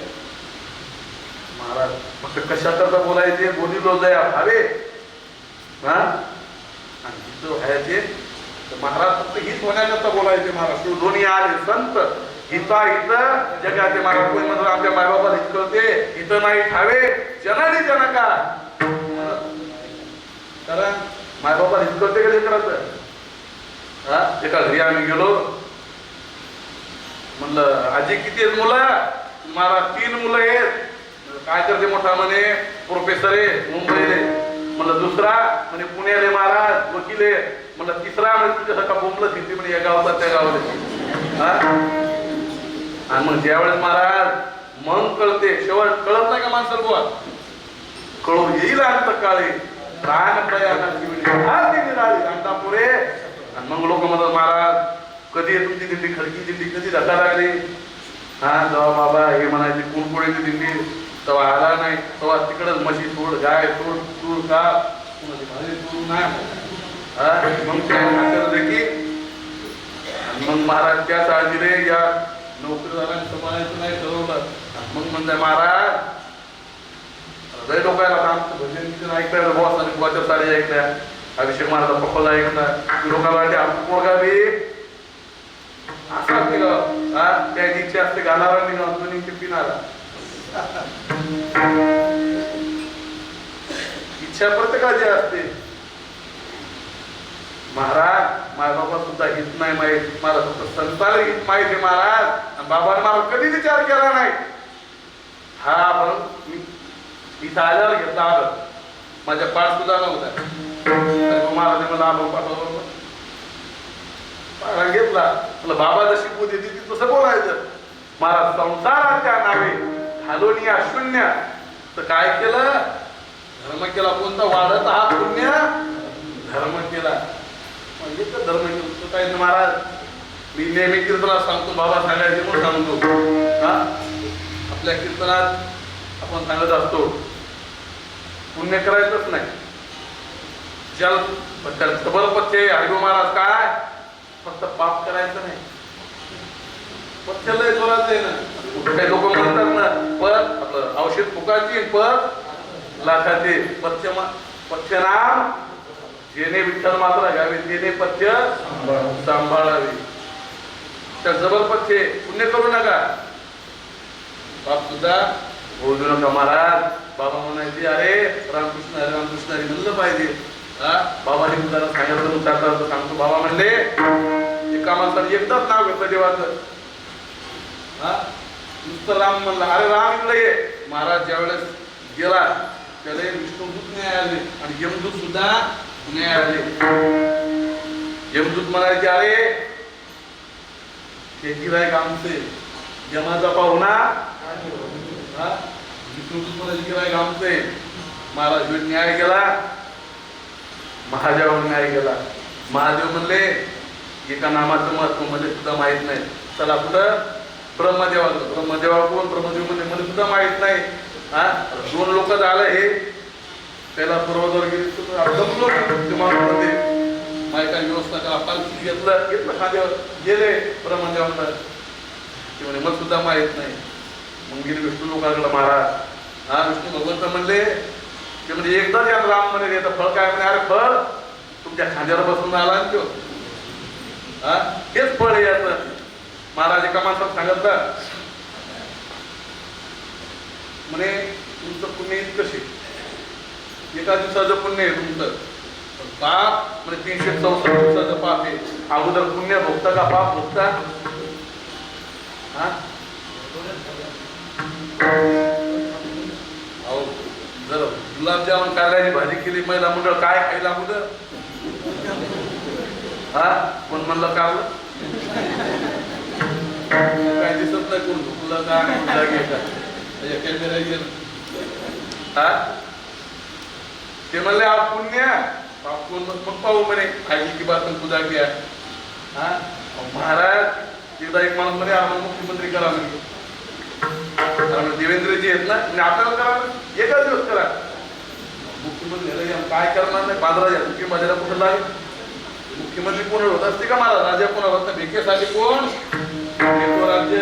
महाराज फक्त कशा करता बोलायचे बोली लोजाया भावे हा आणि तिथं व्हायचे महाराज फक्त हित होण्याकरता बोलायचे महाराज तू दोन्ही आले संत हिता हित जगाचे महाराज कोणी म्हणून आमच्या मायबापाला हित करते हित नाही ठावे जननी जनका कारण मायबापाला हित करते कधी करत हा एका घरी आम्ही गेलो म्हणलं आजी किती आहेत मुलं महाराज 3 मुलं आहेत काय करते मोठा म्हणे प्रोफेसर आहे मुंबईले म्हणलं दुसरा म्हणे पुण्याले महाराज वकील आहे म्हणलं तिसरा म्हणजे तुझ्यासारखा बोंबलं तिथे म्हणे या गावात त्या गावाला हा आणि मग ज्यावेळेस महाराज मन कळते शेवट कळत नाही का माणसाला बुवा कळू येईल अंत काळे प्राण पुरे आणि मग लोक म्हणतात महाराज कधी तुमची दिंडी खडकी दिंडी कधी धक्का लागली हा जेव्हा बाबा हे म्हणायचे कुणकुळीची दिंडी तेव्हा आला नाही तेव्हा तिकडच म्हशी सोड गाय सोड तूर का भाजी तूर ना मग त्या की मग महाराज त्या साहजिरे या नोकरीदारांनी सांभाळायचं नाही ठरवलं मग म्हणताय महाराज लय लोकायला आमचं भजन ऐकलं बॉस आणि बुवाच्या साडी ऐकल्या अभिषेक महाराज पप्पाला ऐकला लोकांना वाटते आमचं पोरगा बी असा त्याची इच्छा असते घालावा निघाला दोन्ही पिणारा इच्छा प्रत्येकाची असते. महाराज माझा बाबा सुद्धा हित नाही माहीत मला फक्त संताला हित माहित आहे महाराज. बाबाने मला कधी विचार केला नाही. हा पण मी आल्यावर घेतला आलं माझ्या पाठ सुद्धा नव्हता महाराज मला आलो पाठवलं घेतला मला बाबा जशी पूज येते ती तसं बोलायचं. महाराज संसाराच्या नावे घालून या शून्य तर काय केलं धर्म केला. कोणता वाढत हा पुण्य धर्म केला म्हणजे धर्म केला काय महाराज. मी नेहमी कीर्तनात सांगतो बाबा सांगायचे म्हणून सांगतो. आपल्या कीर्तनात आपण सांगत असतो पुण्य करायचंच नाही. जल सबल पथ्य हरिभो महाराज काय फक्त पाप करायचं नाही. पथ्य लय जोरात आहे ना. काही लोक म्हणतात ना पर आपलं औषध फुकाची पर लाखाचे पथ्य नाम जेणे विठ्ठल मात्र घ्यावे तेने पथ्य सांभाळावे. त्या जबर पथ्य पुण्य करू नका. बाप सुद्धा बोलू नका महाराज. बाबा म्हणायचे अरे रामकृष्ण हरे रामकृष्ण हरे म्हणलं पाहिजे. बाबाने मुलाला सांगितलं उतारता सांगतो. बाबा म्हणले एका माणसाने एकदाच नाव घेतलं देवाचं. नुसतं राम म्हणला अरे राम इकडे ये. महाराज ज्यावेळेस गेला त्याला विष्णुदूत न्याय आले आणि यमदूत सुद्धा न्याय आले. यमदूत म्हणायचे अरे हे गिरायक आमचे यमाचा पाहुणा. विष्णुदूत म्हणायचे गिरायक आमचे. महाराज न्याय केला महादेवाने न्याय केला. महादेव म्हणले एका नामाचं महत्व मध्ये सुद्धा माहित नाही. चला कुठं ब्रह्मदेवा कोण ब्रह्मदेव मध्ये मला सुद्धा माहित नाही. दोन लोक झालं हे त्याला पर्वतावर गेले माहिती व्यवस्था करा पालखी घेतलं खाद्यावर गेले ब्रह्मदेवांना ते म्हणे मला सुद्धा माहित नाही. मग गेले विष्णू लोकांकडे महाराज. विष्णू भगवंत म्हणले ते म्हणजे एकदाच या राम म्हणे याचं फळ काय म्हणे. अरे फळ तुमच्या खांद्यावर बसून आला ना तो. हेच फळ आहे याचं. महाराज एका माणसाला सांगितलं म्हणे तुमचं पुण्य कसे एका दिवसाचं पुण्य आहे तुमचं. पाप म्हणजे 364 दिवसाचं पाप आहे. अगोदर पुण्य भोगता का पाप भोगता. जर गुलाबजामुन कारल्याची भाजी केली महिला मंडळ काय खायला अगोदर. कोण म्हणलं कारलं काय दिसत नाही कोण झोपलं का ते म्हणले आप पुण्य कोण मग पाहू म्हणे खायची की बात पूजा घ्या. महाराज एकदा एक माणूस म्हणे आम्हाला मुख्यमंत्री करा म्हणजे देवेंद्रजी आहेत ना आपल्याला करा एकाच दिवस करा. मुख्यमंत्री काय करणार नाही 15,000 माझ्याला कुठं लागेल. मुख्यमंत्री कोण होत असते का मला राजा कोण होत नाही भेकेसाठी कोण राज्य.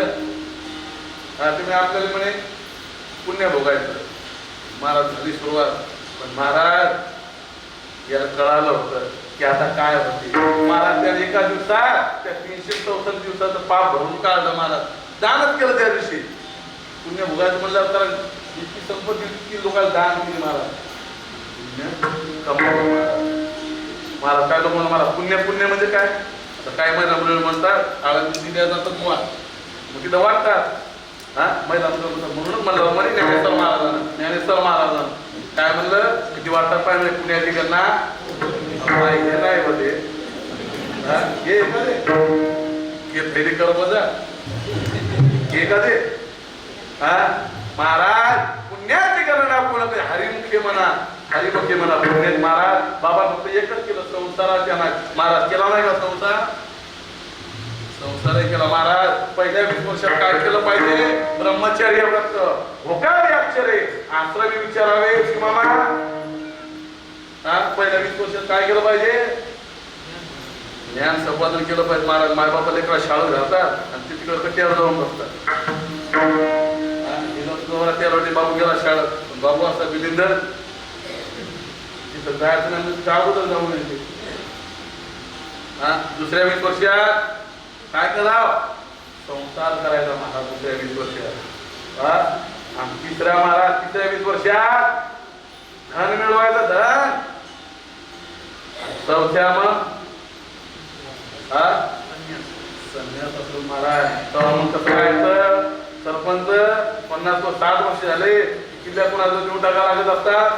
तुम्ही आपल्याला म्हणे पुण्य भोगायचं. महाराज झाली सुरुवात. पण महाराज याला कळालं होतं की आता काय होते. महाराज त्या एका दिवसात त्या 364 दिवसाचं पाप भरून काढलं. महाराज दानच केलं त्या दिवशी. पुण्य भोगायचं म्हणल्यावर कारण इतकी संपत्ती इतकी लोकांना दान केली. महाराज महाराज काय लोक मला पुण्य म्हणजे काय. आता काय महिला मुलं म्हणतात आळंदी दिल्या जातात मुळात मग तिथं वाटतात. महिला मुलं म्हणूनच म्हणलं म्हणे ज्ञानेश्वर महाराजांना काय म्हणलं किती वाटतात पाहिजे पुण्याची गणना नाही मध्ये घे फेरी कर बजा घे का ते. महाराज पुण्याची गणना कोण हरिमुखी म्हणा हरिमुखी म्हणा पुण्य. महाराज बाबा फक्त एकच केलं संसाराच्या महाराज केला नाही का संसार केला. महाराज पहिल्या 20 वर्षात काय केलं पाहिजे. ब्रह्मचर्य व्रत भोकावे अक्षरे आश्रमी विचारावे मामा. पहिल्या 20 वर्षात काय केलं पाहिजे ज्ञान संपादन केलं पाहिजे. महाराज माय बाबा लेकरा शाळेत घालतात आणि ते तिकडे कट्यावर जाऊन बसतात. त्याला बाबू गेला शाळेत बाबू असा बिलिंदर तिथं जायचं नाही अगोदर जाऊन येते. दुसऱ्या 20 वर्षात काय करावं संसार करायचा महाराज दुसऱ्या 20 वर्षात. हा? आणि तिसऱ्या महाराज तिसऱ्या 20 वर्षात धन मिळवायचं धन. चौथ्या मग संन्यास असून महाराज तेव्हा मग कसं करायचं. सरपंच 50 व 60 वर्ष झाले किल्ल्या कोणाचं देऊन टाका लागत असतात.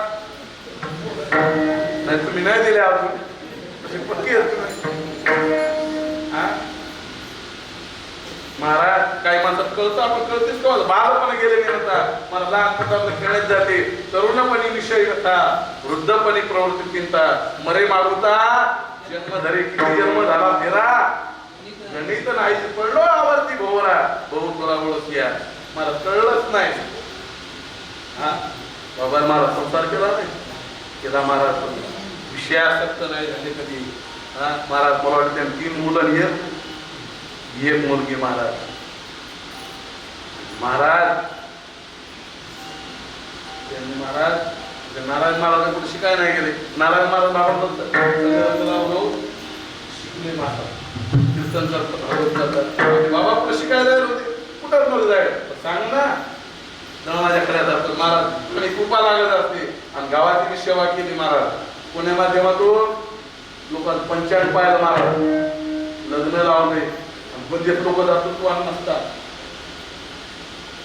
नाही तुम्ही नाही दिले अजून तशी पक्की आहेत तुम्ही. महाराज काही माणसात कळतं आपण कळतेच का बालपणे गेले नाही आता मला लहानपणाला खेळत जाते तरुणपणी विषय कथा वृद्धपणी प्रवृत्ती चिंता मरे मारुता जन्मधरे किती जन्म झाला फेरा गणित नाही पडलो आवरती भोवरा बहु तुला ओळखिया मला कळलंच नाही. हा बाबा मला संसार केला नाही केला महाराज विषयासक्त नाही झाले कधी. हा महाराज मला वाटतं 3 मुलं एक मुलगी. महाराज त्यांनी नारायण महाराज कुठे शिकाय नाही गेले. नारायण महाराज बाबा शिकले महाराज कीर्तन करतात बाबा कुठे शिकायला जायला होते कुठं नव्हते जायला सांग ना माझ्या खऱ्यात महाराज आणि कृपा लागत असते आणि गावाची मी सेवा केली महाराज. पुण्या माध्यमातून लोकांना पंचायत पाहायला महाराज लग्न लावले म्हणजे लोक जातो तू आणि नसतात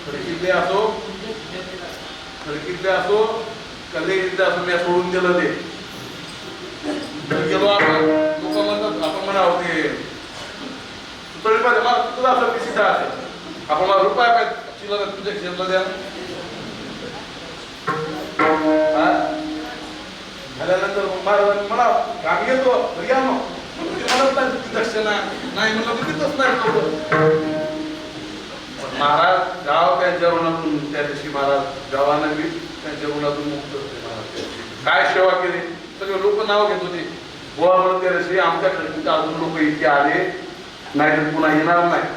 खडकीतले असो कलेतले असो मी सोडून दिलं ते गेलो आपण लोक म्हणतात आपण म्हणावं ते तरी पाहिजे मला तुझा असं पिसिता असेल आपण मला रुपया पाहिजे तुझ्या क्षेत्राला द्या. झाल्यानंतर महाराजांनी म्हणा काम घेतो या मग म्हणत नाही दक्षिणा नाही म्हणलं तिथंच नाही. महाराज गाव त्यांच्या ऋणातून त्या दिवशी महाराज गावानं मी त्यांच्या ऋणातून मुक्त होते. महाराज काय सेवा केली सगळे लोक नाव घेत होते गोवा म्हणून त्या दिवशी आमच्याकडे अजून लोक इतके आले नाही तर पुन्हा येणार नाही.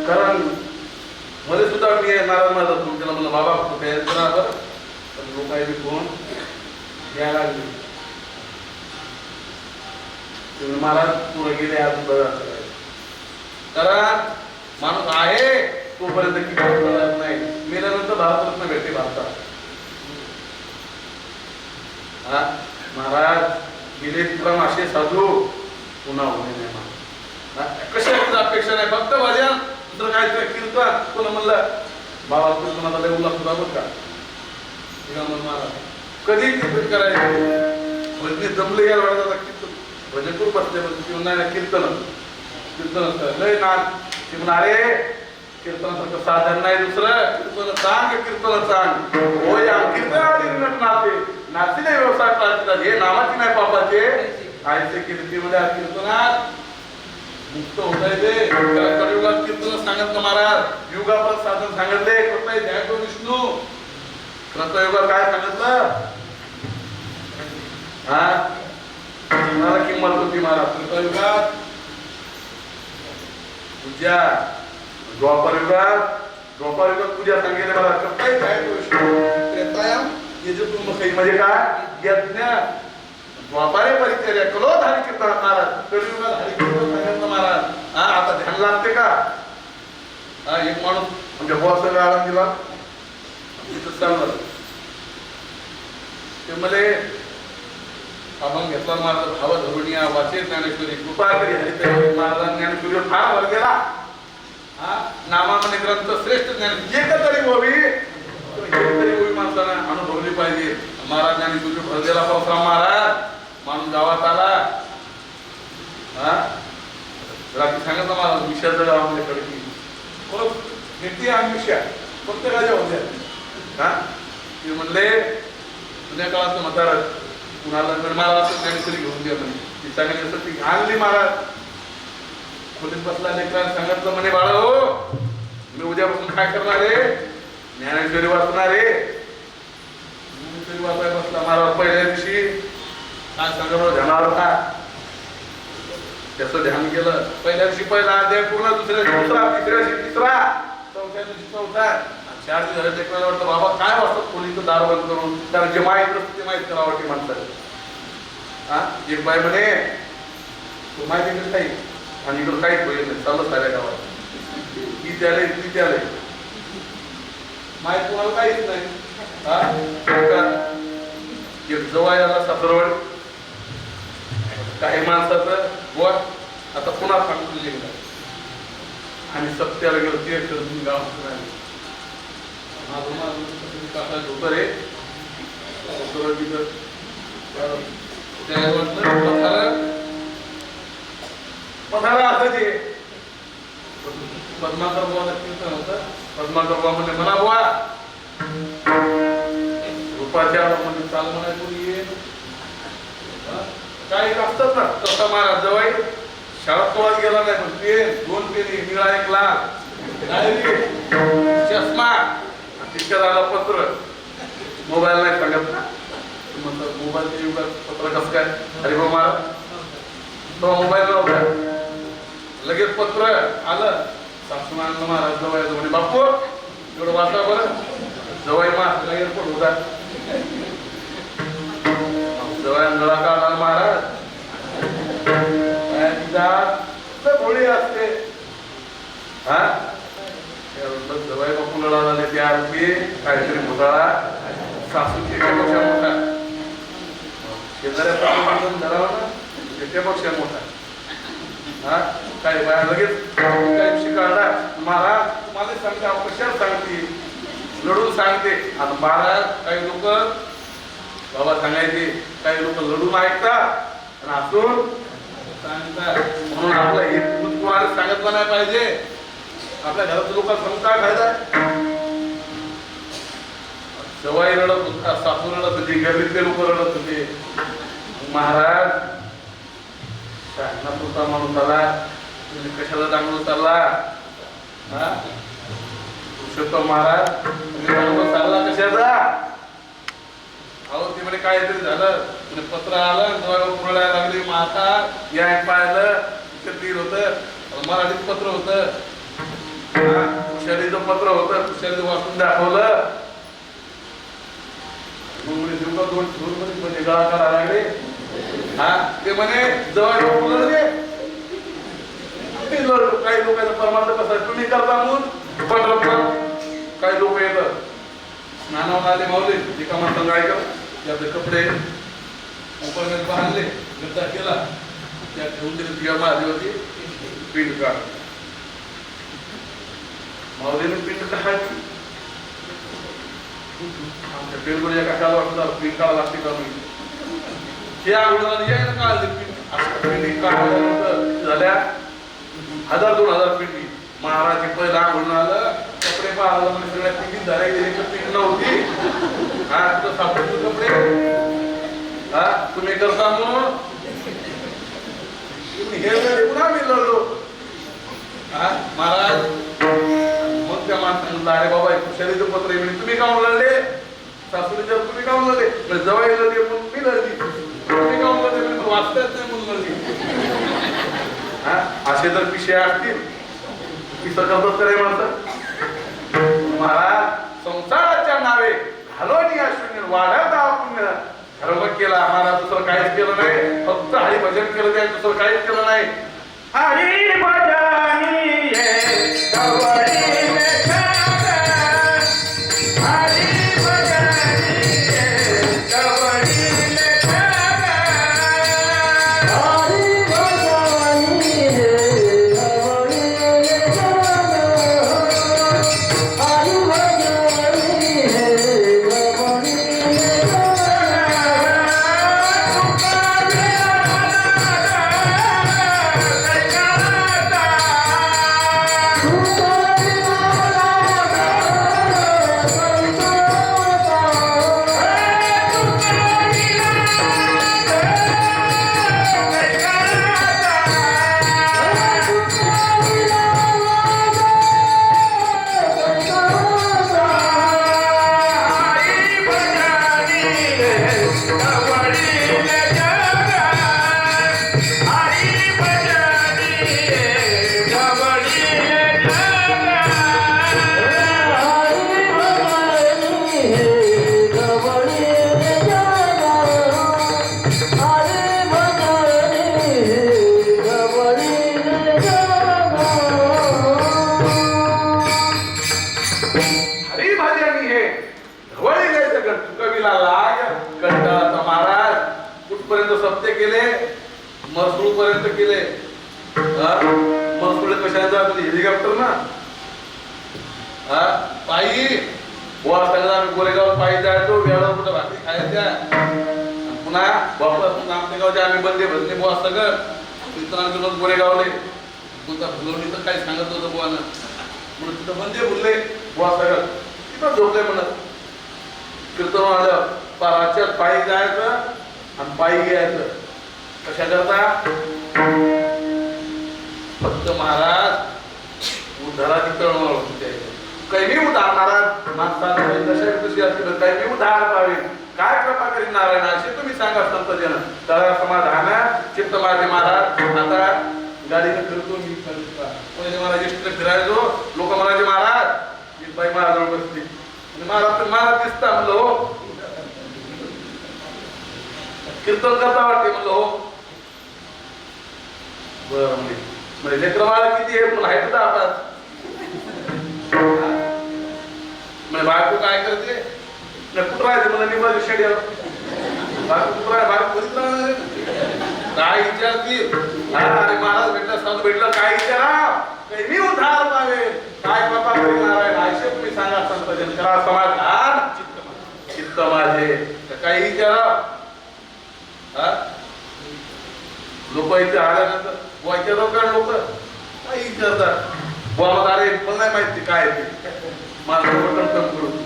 कारण मध्ये सुद्धा मी नारायण माझा त्याला म्हणलं बाबा लोक आहे फोन घ्यायला लागले महाराज पुढे गेले अजून बघा कारण माणूस आहे तोपर्यंत किती कळत नाही. मेल्यानंतर भारतरत्न भेटते भारतात. हा महाराज गेले क्रम असे साधू पुन्हा होणे नाही महाराज कशाची अपेक्षा नाही फक्त भजन दुसरं काय कीर्तन कोणा म्हणलं बाबा कीर्तनाचा लय उल्हास होता बघ का महाराज कधी कीर्तन करायचं भजनी जमले गेला वाटत कीर्तन भजन करू बसले नाही कीर्तन लय नाद ते म्हणारे कीर्तनासारखं साधन नाही दुसरं कीर्तन सांग हो या कीर्तन नाते नातीने व्यवसाय करतात हे नामाची नाही पापाचे आयचे कीर्तीमध्ये कीर्तनात मुक्त होता येते. कलियुगात कीर्तन सांगितलं महाराज युगापर्यंत साधन सांगितले कृपया ध्यान विष्णू कृतयुगात काय सांगितलं हा मला किंमत होती महाराज कृतयुगात पूजा द्वापार युगात पूजा सांगितली मला कृपया ध्यान विष्णू त्रेतायाम म्हणजे काय यज्ञ द्वापारे परिचर्या कलो धारी कीर्तन महाराज कलियुगात हरी कीर्तन सांगितलं महाराज. हा आता ध्यान लागते का. हा एक माणूस म्हणजे बॉस आराम दिला तिथं चाललं ते मले आपण घेतला महाराज भाव धरून या वाचे ज्ञानेश्वरी कृपा करी हरित महाराज ज्ञानेश्वरी फार भर गेला. हा नामामध्ये ग्रंथ श्रेष्ठ ज्ञान एकतरी होई माणसाला अनुभवली पाहिजे. महाराज ज्ञानेश्वरी भर गेला परशुराम महाराज माणूस गावात आला. हा रात्री सांगितलं मला विषयाचं गावामध्ये कडकी परत घेतली आम्ही विषया प्रत्येकाच्या होत्या. हा ते म्हणले जुन्या काळात म्हातारा कुणाला महाराज ज्ञानेश्वरी घेऊन द्या म्हणे ती सांगितलं ती आणली महाराज खोलीत बसला लेकरांना सांगितलं म्हणे बाळा हो मी उद्यापासून काय करणार आहे ज्ञानेश्वरी वाचणार आहे. ज्ञानेश्वरी वाचायला बसला महाराज पहिल्या दिवशी काय सांगणार ध्यानावर होता त्याचं ध्यान केलं. पहिल्या दिवशी पहिला अध्याय पूर्ण दुसऱ्या दुसरा तिसऱ्या दिवशी तिसरा चौथ्या दिवशी चौथा 4 दिवस झाले लेकराला वाटतं बाबा काय वाचतात खोलीचं दार बंद करून कारण जे माहीत नसतं ते माहीत करावं वाटते माणसाला. हा एक बाई म्हणे तू माहिती कसं काही आणि इकडं काहीच होईल नाही, चाललं साऱ्या गावात किती आले किती आले माहित तुम्हाला काहीच नाही. हा एक जवळ आला सासरवाड काही माणसाचं वर आता पुन्हा सांगतो लिहिलं आणि सत्याला गेलो ते गाव होतं रे पठारा असायचे पद्माकर बुवाचं कीर्तन होतं. पद्माकर बुवा म्हणजे म्हणा बुवा रूपाच्या म्हणजे चाल म्हणायचं कोणी काही असतात ना तसा महाराज जवळ शाळेत तोळात गेला नाही पण पेन 2 पेन निळा 1 लाख चष्मा तिच्या आला पत्र मोबाईल नाही सांगत ना म्हणतात मोबाईलच्या युगात पत्र कसं काय अरे बा महाराज तो मोबाईल नव्हता लगेच पत्र आलं सासून महाराज जवळ म्हणे बापू एवढं वाचा बरं जवळ महाराज एअरपोर्ट होता जवळ गळा काढला महाराज गोळी असते हा जवळ बापू लढा झाले ते आरती काहीतरी घोटाळा सासूची त्यापेक्षा मोठा शेजाऱ्या धरावा ना त्याच्यापेक्षा मोठा हा काय बाया लगेच काही काढला महाराज तुम्हाला सांगते कशाला सांगते लढून सांगते आता महाराज काही लोक बाबा सांगायचे काही लोक लढून ऐकतात आणि असून सांगतात म्हणून आपला हे तुम्हाला सांगितलं नाही पाहिजे. आपल्या घरात लोक सांगता फायदा जवाई रडत होता सासू रडत होती गल्लीतले लोक रडत होते. महाराज पुरता माणूस आला तुम्ही कशाला चांगलं चालला हा पुरुषोत्तम महाराज तुम्ही चांगलं चालला कशाचा अहो ते म्हणे काहीतरी झालं पत्र आलं डोळ्या लागली माता या पाहिलं तीर होत मराठीत पत्र होत तुषारीचं पत्र होतं तुषारी वाचून दाखवलं म्हणजे गळा करा लागले हा ते म्हणे जवळ काही लोकांचा परमार्थ कसा तुम्ही करता म्हणून पण काही लोक येतात स्नानावर आले मावले एका माणसाला काय कर त्याचे कपडे उपरण्यात बांधले गद्दा केला त्या ठेवून दिले तुझ्या माझी होती पिंड काढ मावलीने पिंड काढली आमच्या पेरगुडीच्या कशाला वाटतं पिंड काढा लागते का मी हे आवडून यायला काढले पिंडी काढल्यानंतर झाल्या 1000-2000 पिंडी महाराज पहिला आवडून आलं कपडे पाहायला म्हणजे सगळ्या पिंडी झाल्या गेले पिंड नव्हती हा तुझं सापडतो कपडे हा तुम्ही करता म्हणून हे पुन्हा मी लढलो हा महाराज मग त्या माणसाने अरे बाबा कुशारीचं पत्र आहे म्हणजे तुम्ही काऊन लढले सासूच्या तुम्ही काऊन लढले म्हणजे जवळ लढले म्हणून मी लढली तुम्ही काऊन लढले म्हणजे वाचताच नाही म्हणून लढली हा असे जर विषय असतील की करतात करे म्हणतात महाराज संसाराच्या नावे घालवणी अश्विनी वाढत पुण्य धर्म केला महाराज दुसरं काहीच केलं नाही फक्त हरी भजन केलं त्या दुसरं काहीच केलं नाही हरी भजनी सप्ते केले, मसूळ पर्यंत केले. मसूळ कशाने जात होती? हेलिकॉप्टर ना. पायी बुवा सगळा आम्ही गोरेगाव पायी जायचो. वेळा कुठं भाकरी खायच्या. पुन्हा वापस आमच्या गावचे आम्ही बंदे भरले बुवा सगळं कीर्तनाला गोरेगावले. तुमचा भगवणीचं काय सांगत होतं बुवानं म्हणून तिथं बंदे बोलले बुवा सगळं तिथं झोपले म्हणत. कीर्तन आलं राज्यात पायी जायचं आणि पायी घ्यायचं. कशा करता? फक्त महाराज उद्धाराची तळमळ होती. काही मी उद्धार महाराज माणसाला कशा कशी असतील काही मी उद्धार पावे काय कृपा करीन नारायण असे तुम्ही सांगा संत जन. त्याला समाधान चित्त माझे महाराज. आता गाडीनं फिरतो मी पहिले महाराज इष्ट फिरायचो. लोक म्हणायचे महाराज एक बाई महाराज बसली महाराज मला दिसता म्हणलं हो. कीर्तन करता वाटते म्हणलं हो. बरं म्हणजे लेकर मला किती आहे पण आहे तर आपण म्हणजे बायको काय करते कुठं राहायचं मला निवडा शेड्या बायको कुठं राहाय बायको कधीच राहणार काय विचारतील. अरे महाराज भेटला सांग भेटलं काय विचारा काही मी उद्धार पावे काय बाबा करणार आहे आयुष्य तुम्ही सांगा संत जन करा समाधान चित्त माझे काही विचारा. लोक इथे आल्यानंतर बुवाच्या लोकांना लोक काय विचारतात. बुवा अरे मला नाही माहिती काय ते माझं करून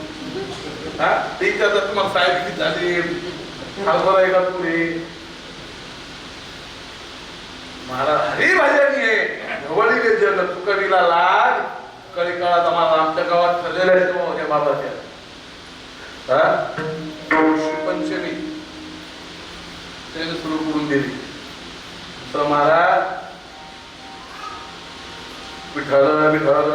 ते विचारतात तुम्हाला साहेब किती झाली हरभरा आहे का पुढे. महाराज हरी भाजनी आहे ढवळीले जग तुकवीला लाज कळी काळात आम्हाला आमच्या गावात ठरलेला आहे त्या बाबाच्या पंचमी त्याने सुरू करून दिली. तर महाराज विठ्ठल विठ्ठल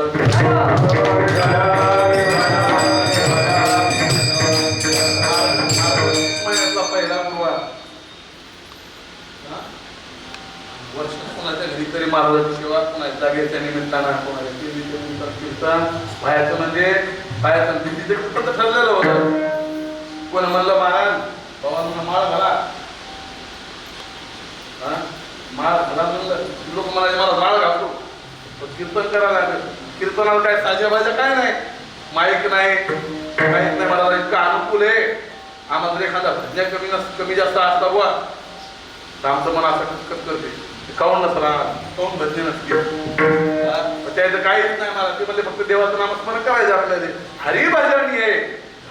पहिला गुरुवार वर्ष कोणाच्या घरी तरी महाराजाची सेवा कोणाच्या जागेच्या निमित्तानं कोणाच्या कीर्तन बाहेरचं म्हणजे बाहेरचं तिथे कुठं ठरलेलं होतं. कोण म्हणलं महाराज बाबांना माळ घाला माळ घाला म्हणलं लोक म्हणाले मला माळ घालतो कीर्तन करायला लागेल. कीर्तनाला काय साध्या भाज्या काय नाही माईक नाही काहीच नाही. मला इतकं अनुकूल आहे आम्हाला एखादा भजन्या कमी जास्त असता बुवा तर आमचं मन असं खतखत करते काऊन नसला काऊन भजने नसते त्याचं काहीच नाही. मला ते म्हणजे फक्त देवाचं नामस्मरण करायचं आपल्याला. हरी भजनी आहे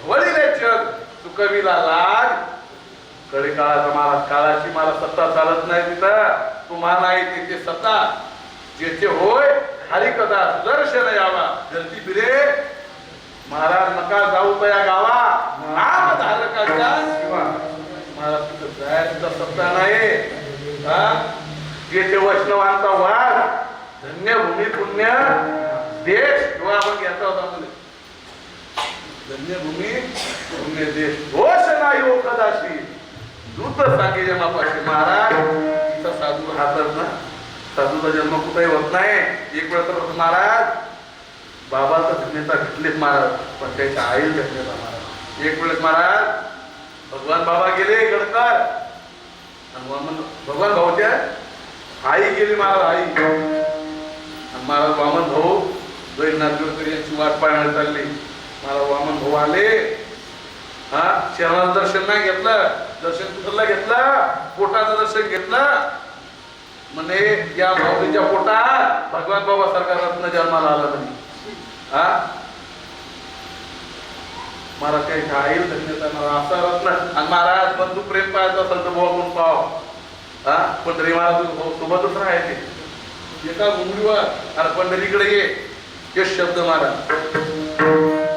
ढवळीले जग चुकविला लाज कळी काळाचा मला काळाची मला सत्ता चालत नाही तिथं तुम्हाला आहे तिथे सत्ता जेथे होय हरी कदा सुदर्शन यावा जलती फिरे महाराज नका जाऊ त्या गावा नाम धारकाच्या शिवा. महाराज तिथं जायचा सत्ता नाही. जेथे वैष्णवांचा वाद धन्य भूमी पुण्य देश किंवा आपण घ्यायचा होता मध्ये धन्य भूमी पुण्य देश दोष नाही हो कदाशी दूत सांगे जमापाशी. महाराज तिथं साधू राहतात ना साधूचा जन्म कुठेही होत नाही. एक वेळ तर महाराज बाबाचा धन्यता घेतलेत महाराज पण त्याच्या आईला घेतलेला महाराज. एक वेळेस महाराज भगवान बाबा गेले गडकर भगवान भाऊच्या आई गेली महाराज आई आणि महाराज वामन भाऊ जयनाथ गडकरी यांची वाट पाहण्यात चालली. महाराज वामन भाऊ आले चरणाचं दर्शन नाही घेतलं दर्शन कुठलं घेतलं पोटाचं दर्शन घेतलं म्हणे या माऊलीच्या पोटात भगवान बाबा सारखा रत्न जन्माला आला म्हणे. महाराज काही आईल धन्यता मला असा रत्न आणि महाराज बंधू प्रेम पाहायचं असेल तर बुवा कोण पाव पंढरी महाराज सोबतच राहायचे एका घुमरीवर आणि पंढरीकडे ये शब्द महाराज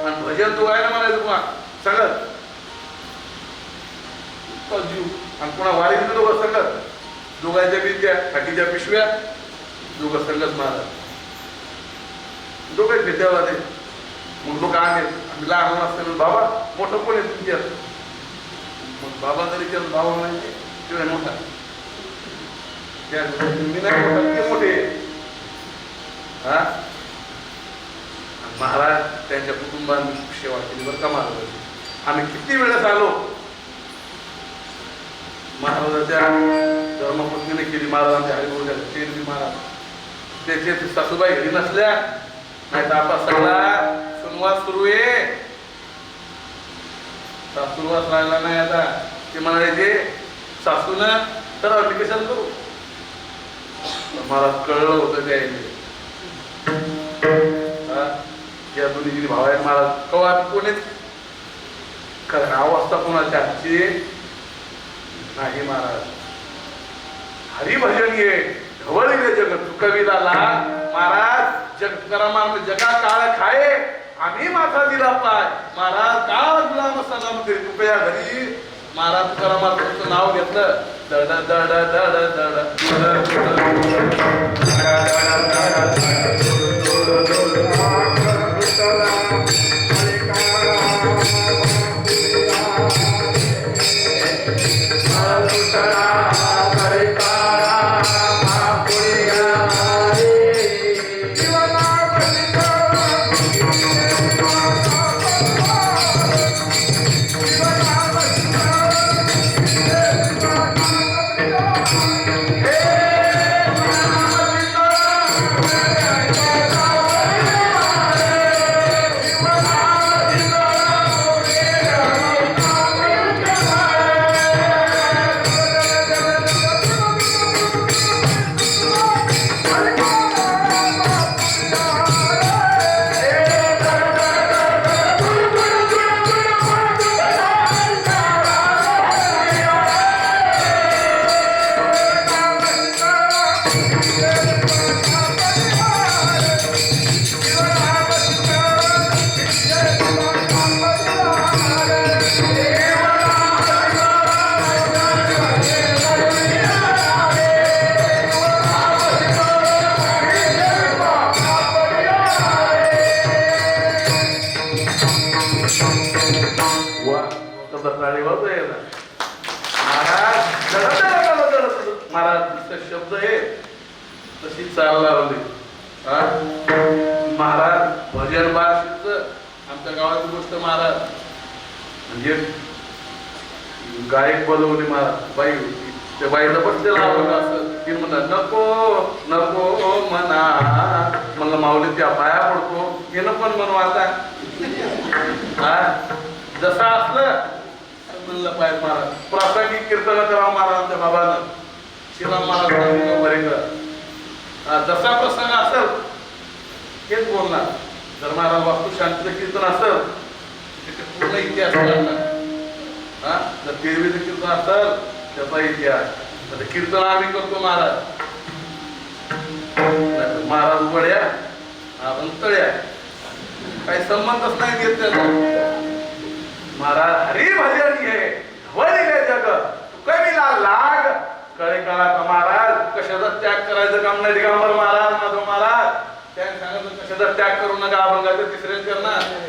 आणि भजन तू आहे ना म्हणायचं तुम्हा सांगत जीव आणि पुन्हा वारीत दोघं सांगत दोघांच्या बिद्या खाटीच्या पिशव्या दोघं संगत महाराज दोघेच भेटायला ते मग लोक आहेत आम्ही लहान असताना बाबा मोठं कोण आहे तुमच्यात मग बाबा जरी केलं बाबा नाही किंवा मोठा मी नाही मोठा ते मोठे महाराज त्यांच्या कुटुंबाने सेवा केली बरं का महाराज. आम्ही किती वेळेस आलो महाराजाच्या धर्मपत्नीने केली महाराजांच्या हरिभोजात केली महाराज त्याचे सासूबाई घरी नसल्या नाही तर आता सगळा सुनवास सुरू आहे सासूरवास राहिला नाही आता ते म्हणाले जे सासून तर अप्लिकेशन करू मला कळलं होतं त्या दोन्ही भाव आहेत मला कवा कोणीच अवस्था कोणाच्या हातची नाही महाराज हरिभजन ये ढवळीले जगत चुकविला लाल महाराज जग करामान जगा काळ खाये आम्ही माथा दिला पाय महाराज काळ गुलाम सलाम करी तुकया घरी महाराज तुकारामाचं नाव घेतलं दड दड दड दड शब्द आहे तशी चालला महाराज भजन भाषेच आमच्या गावाची गोष्ट महाराज म्हणजे गायक बोलवले महाराज बाई होती त्या बाईला पण त्याला आवडलं असं ती म्हणा नको नको म्हणा म्हणलं माऊली त्या पाया पडतो येणं पण म्हणू आता जसं असलं म्हणलं पाहिजे महाराज प्रासंगिक कीर्तन करावं महाराजांच्या बाबानं श्रीराम महाराज जसा प्रसंग असेल हेच बोलणार जर महाराज वास्तू शांतीचं कीर्तन असेल तिथे पूर्ण इतिहास काढणार जर देवीचं कीर्तन असेल त्याचा इतिहास आता कीर्तन आम्ही करतो महाराज महाराज उघड्या आपण तळ्या काही संबंधच नाही देत त्याचा महाराज हरिभजन घे ढवळीले जग तुकविला लाग कळे काळा का महाराज कशाचा त्याग करायचं काम नाही दिगंबर महाराज माधव महाराज त्याने सांगितलं कशाचा त्याग करू नका अभंगाचं तिसऱ्याच करणार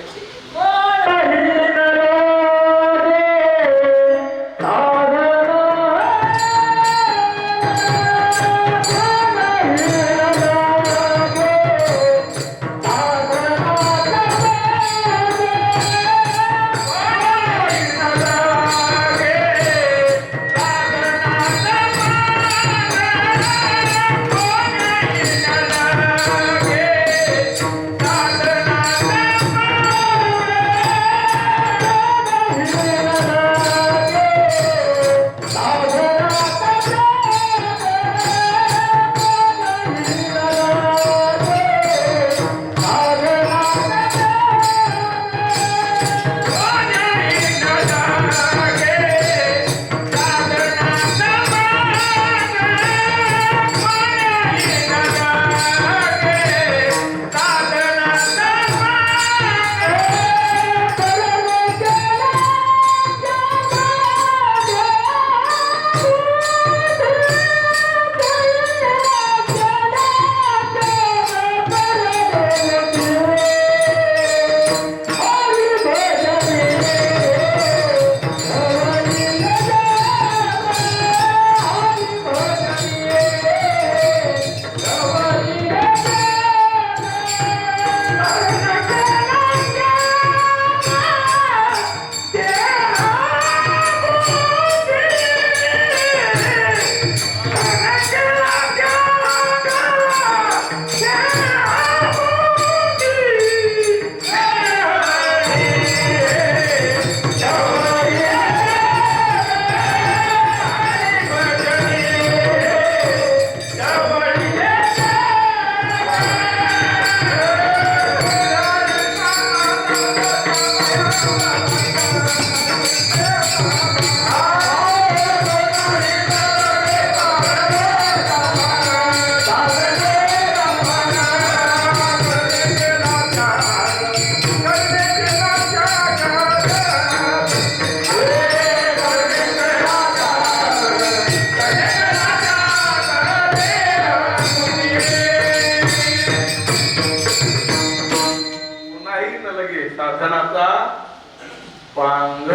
पांग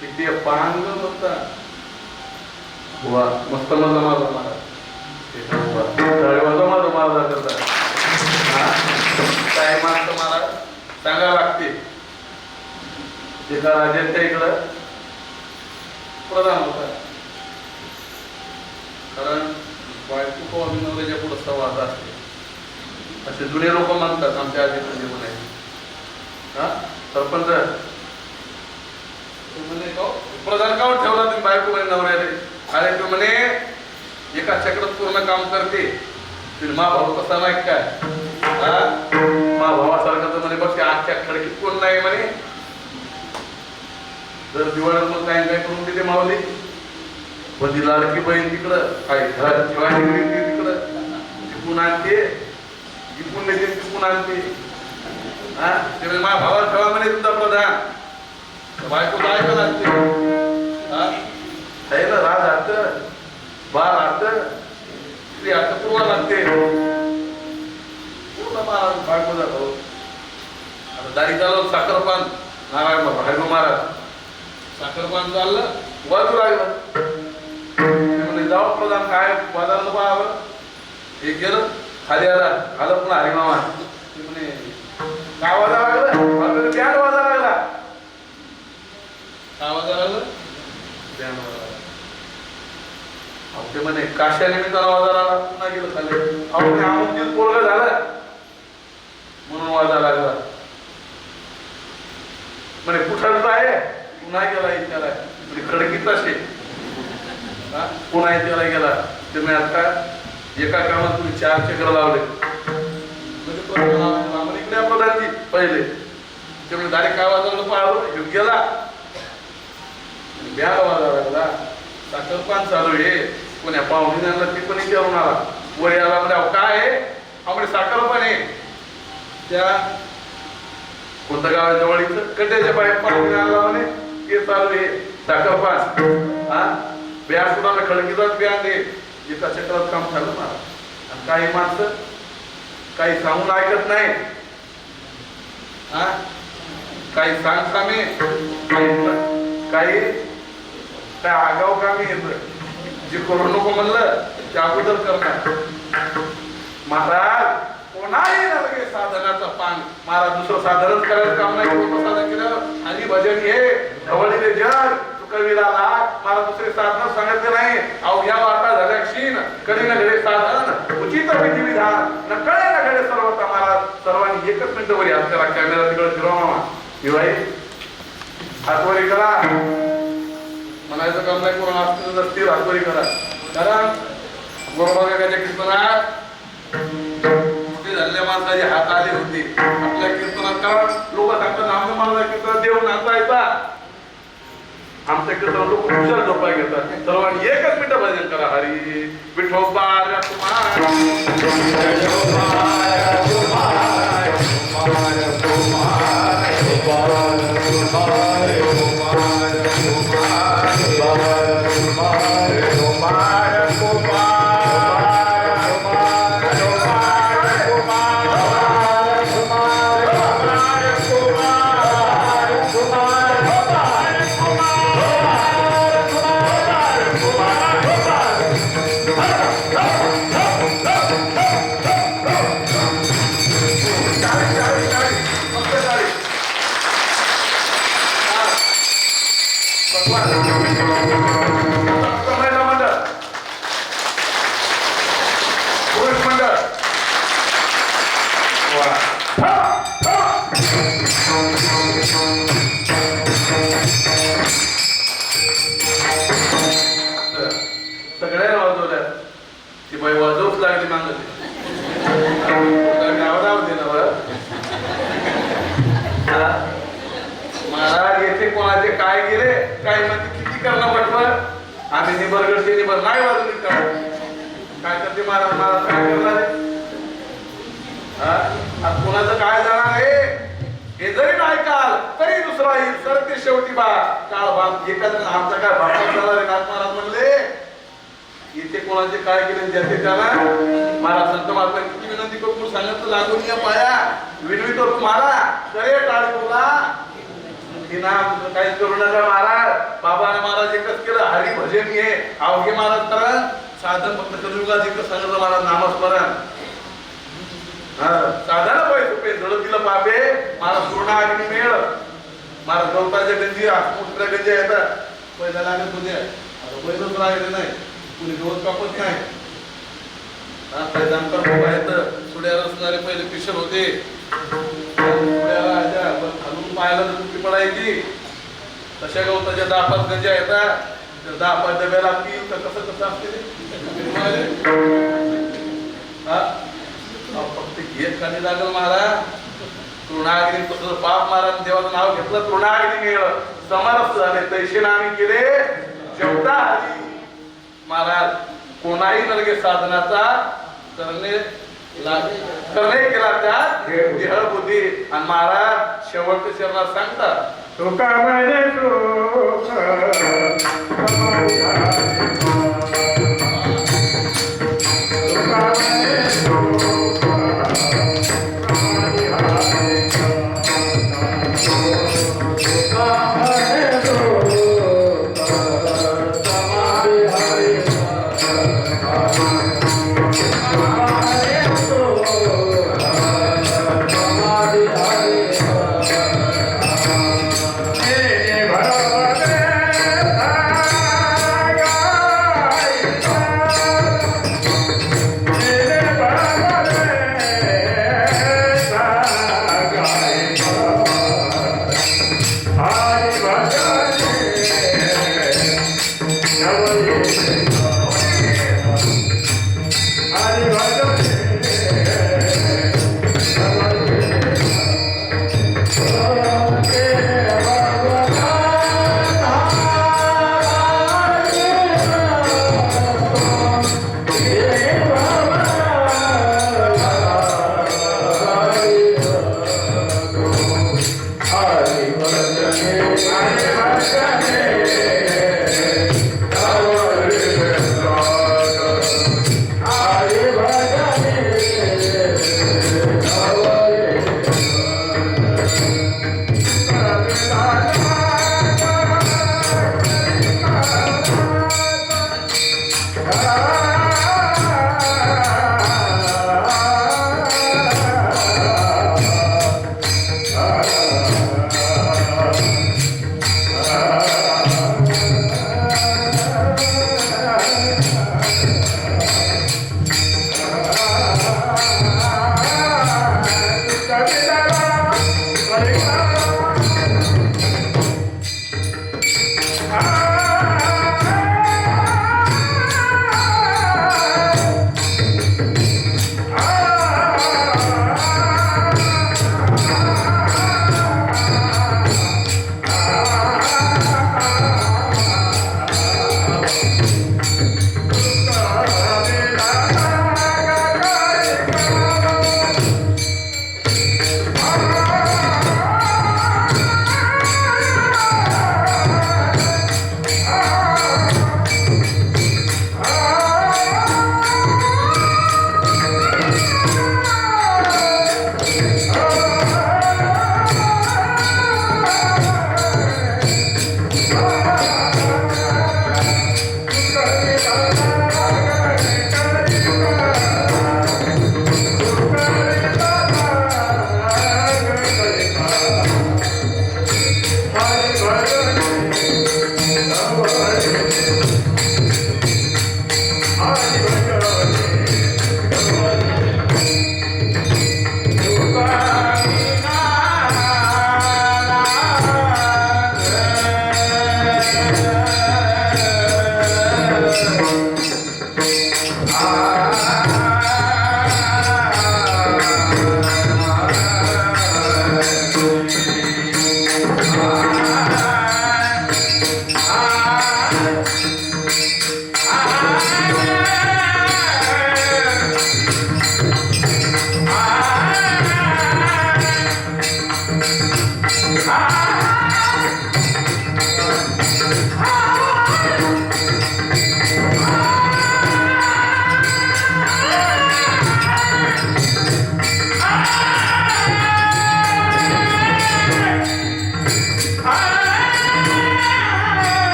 किती पांग होता वा मस्त मजा माझा महाराज माझा महाराज करता काय मानत महाराज सांगा लागते एका राजाच्या इकडं प्रधान होता कारण बायको नवऱ्याच्या पुढे संवाद असते असे जुने लोक म्हणतात आमच्या आधी म्हणजे म्हणायचे हा सरपंच म्हणे प्रधान कावर ठेवला तुम्ही बायको म्हणे नवऱ्याने अरे तू म्हणे एका चक्रात पूर्ण काम करते तुम्ही मा भाऊ कसा नाही काय मा भावासारखं तर म्हणे बघ ते आजच्या खडकीत कोण नाही म्हणे जर दिवाळीत मग काय काय करून देते मावली पण ती लाडकी बहीण तिकडं काय घरात दिवाळी तिकडं टिपून आणते टिपून नेते टिपून आणते हा ते मा भावाला ठेवा म्हणे तुमचा प्रधान बायको काय का लागते हा आहे ना राज हात बाळ हात स्त्री हात पूर्वा लागते पूर्ण बायको जातो आता दारी चालवलं साखरपान नारायण भायगो महाराज साखरपान चाललं वाजू लागलं म्हणजे जाऊ प्रधान काय बाजाराला पाहावं हे गेलं खाली आलं पुन्हा हरिमामा म्हणे काय वाजा लागलं बँड वाजा लागला काय वाजा लागलं बँड वाजा ते म्हणे काश्या निमित्तानं वाजा लागला पुन्हा गेलं खाली अमुक दिवस पोरगं झालं म्हणून वाजा लागला म्हणे कुठं आहे पुन्हा गेला इतक्याला खडकीत असे पुन्हा इतक्याला गेला तुम्ही आता एका कामात तुम्ही 4 चक्र लावले म्हणजे इकडे प्रधानजी पहिले ते म्हणजे दारी काय वाजवलं पाहिलं गेला ब्याला वाजा लागला साखरपान चालू आहे कोण्या पाहुणे ती पण विचारून आला वर याला म्हणजे काय आहे म्हणजे साखरपान आहे त्या कोणतं गाव आहे जवळीचं कट्याच्या बाहेर पाहुणे आला म्हणे ते चालू आहे साखरपान हा ब्या कुणाला खडकीचाच ब्या दे एका चक्रात काम झालं ना आणि काही माणसं काही सांगून ऐकत नाही हा काही सांग कामे काही काय आगाव कामे येत जे करू नको म्हणलं ते अगोदर करणार महाराज कोणाही नव्हे साधनाचा पान महाराज दुसरं साधनच करायचं काम नाही कोणतं साधन केलं आणि भजन घे ढवळीले जग कवीला मला दुसरे साधन सांगितले नाही अवघ्या वार्ता झाल्या क्षीण कधी न घडे साधन उचित विधी विधान न कळे न घडे सर्वता महाराज सर्वांनी एकच मिनिट वरी हात करा कॅमेरा तिकडे फिरवा मामा शिवाय हातवरी करा म्हणायचं काम नाही करून असतं नसतील हातवरी करा कारण गोरबागाच्या कीर्तनात झालेल्या माणसाचे हात आले होते आपल्या कीर्तनात कारण लोक सांगतात आमच्या माणसा कीर्तनात देव नाचायचा आमच्या कीर्तनात लोक हुशार झोपा घेतात सर्वांनी एकच मिनिट भजन करा हरी विठोबा सगळ्या वाजवल्या ती बाई वाजवच लागली मागत महाराज येथे कोणाचे काय गेले काय म्हणजे किती करणं पटवं आम्ही निबरगड ते निबर नाही वाजवली काय करते महाराज महाराज काय करणार आहे कोणाचं काय जाणार आहे हे जरी नाही काल तरी दुसरा येईल सरते शेवटी बा काळ बाप एखाद्या आमचा काय भाषण झाला रे नाथ महाराज म्हणले इथे कोणाचे काय केले ज्याचे त्याला महाराज संत महात्मा किती विनंती करून सांगितलं लागून या पाया विनवितो तुम्हाला करे टाळी बोला की ना तुझं काहीच करू नका महाराज. बाबाने महाराज एकच केलं, हरी भजन हे अवघे महाराज करा. साधन फक्त कलियुगात एकच सांगितलं महाराज, नामस्मरण. साधारण पैसे रुपये जळ दिलं पापे महाराज पूर्ण अग्नी मिळ. महाराज गवताच्या गंजी मोठ्या गंजी येतात. पहिला लागत होते, आता पहिलंच लागले नाही. कुणी गवत कापत नाही. सुड्या रचणारे पहिले किशोर होते. खालून पाहायला तर कुठली पडायची. तशा गवताच्या 10-5 गंजा येतात. 10-5 डब्या लागतील तर कसं कसं असते ते फक्त घेत खाली लागल महाराज. तृणाग्नी तुझं पाप महाराज देवाचं नाव घेतलं, तृणाग्नी मिळ समरस झाले. तैसे आम्ही केले शेवटा हरी. महाराज कोणाही नलगे साधनाचा करणे केला त्यात देह बुद्धी. आणि महाराज शेवटच्या शरणात सांगतात तुका म्हणे सुख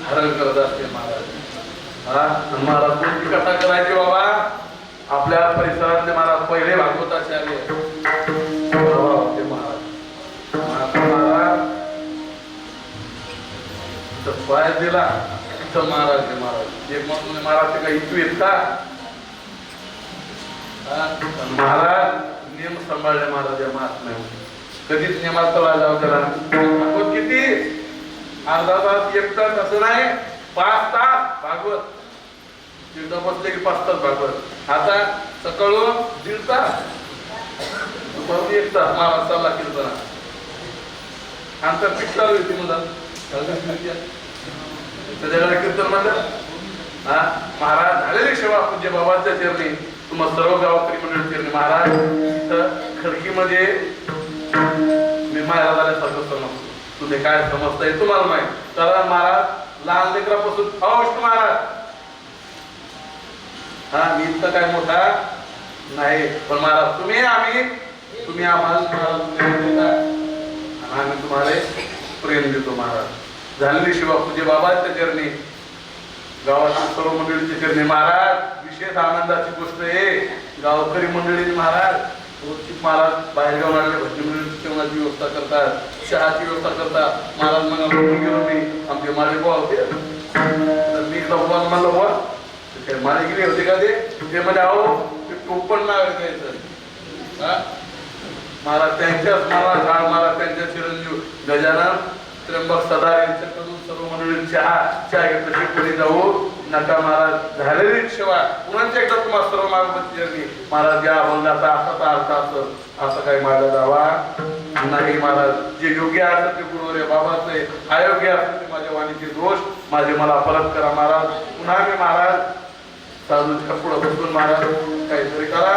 हरण करत असते महाराज. महाराज कोणती कथा करायची बाबा? आपल्या परिसरातले महाराज पहिले भागवताचार्य होते महाराज. पाय दिला तिथं महाराज महाराज एक म्हणून महाराज ते काही इतू येत का? महाराज नियम सांभाळले महाराज या महात्म्या कधीच नियमात तळा जाऊ त्याला किती अर्धा तास एक तास असं नाही 5 तास भागवत एकदा बसले की 5 तास भागवत. आता सकाळून 1.5 तास दुपारून 1 तास महाराज चालला कीर्तना आमचा पीठ चालू होती मुला त्याच्याकडे कीर्तन म्हणलं. महाराज झालेली सेवा पूज्य बाबांच्या चरणी तुम्हाला सर्व गावकरी मंडळी चरणी महाराज इथं खडकीमध्ये मी मायला झाल्यासारखं समजतो. तुम्ही काय समजताय तुम्हाला माहित. तर महाराज लहान लेकरापासून अवश्य महाराज मी इतकं काय मोठा नाही पण महाराज तुम्ही आम्हाला आम्ही तुम्हाला प्रेम देतो महाराज. झालेली शिवा पूज्य बाबांच्या चरणी गावातील सर्व मंडळीच्या चरणी महाराज विशेष आनंदाची गोष्ट आहे. गावकरी मंडळी महाराज रोजची महाराज बाहेर गावून आलेल्या भजनी मंडळीची जेवणाची व्यवस्था करतात, चहाची व्यवस्था करतात. महाराज मग गेलो मी आमचे माळे बुवा होते मी म्हणलं बुवा माळे गेले होते का ते म्हणजे अहो ते टोपण नाव द्यायचं. महाराज त्यांच्याच महाराज त्यांच्या चिरंजीव गजानन त्र्यंबक सदार यांच्याकडून सर्व मंडळी चहा घेतल्याची पुढे जाऊ नका महाराज झालेली सेवा पुन्हा एकदा तुम्हाला सर्व मार्गदर्शनी महाराज या बोलण्याचा असाचा अर्थ असं असं काही माझा दावा नाही महाराज. जे योग्य असत ते गुरुवर्य बाबाचे, अयोग्य असत ते माझ्या वाणीचे दोष माझे मला परत करा महाराज. पुन्हा मी महाराज साधूच्या पुढे बसून महाराज काहीतरी करा.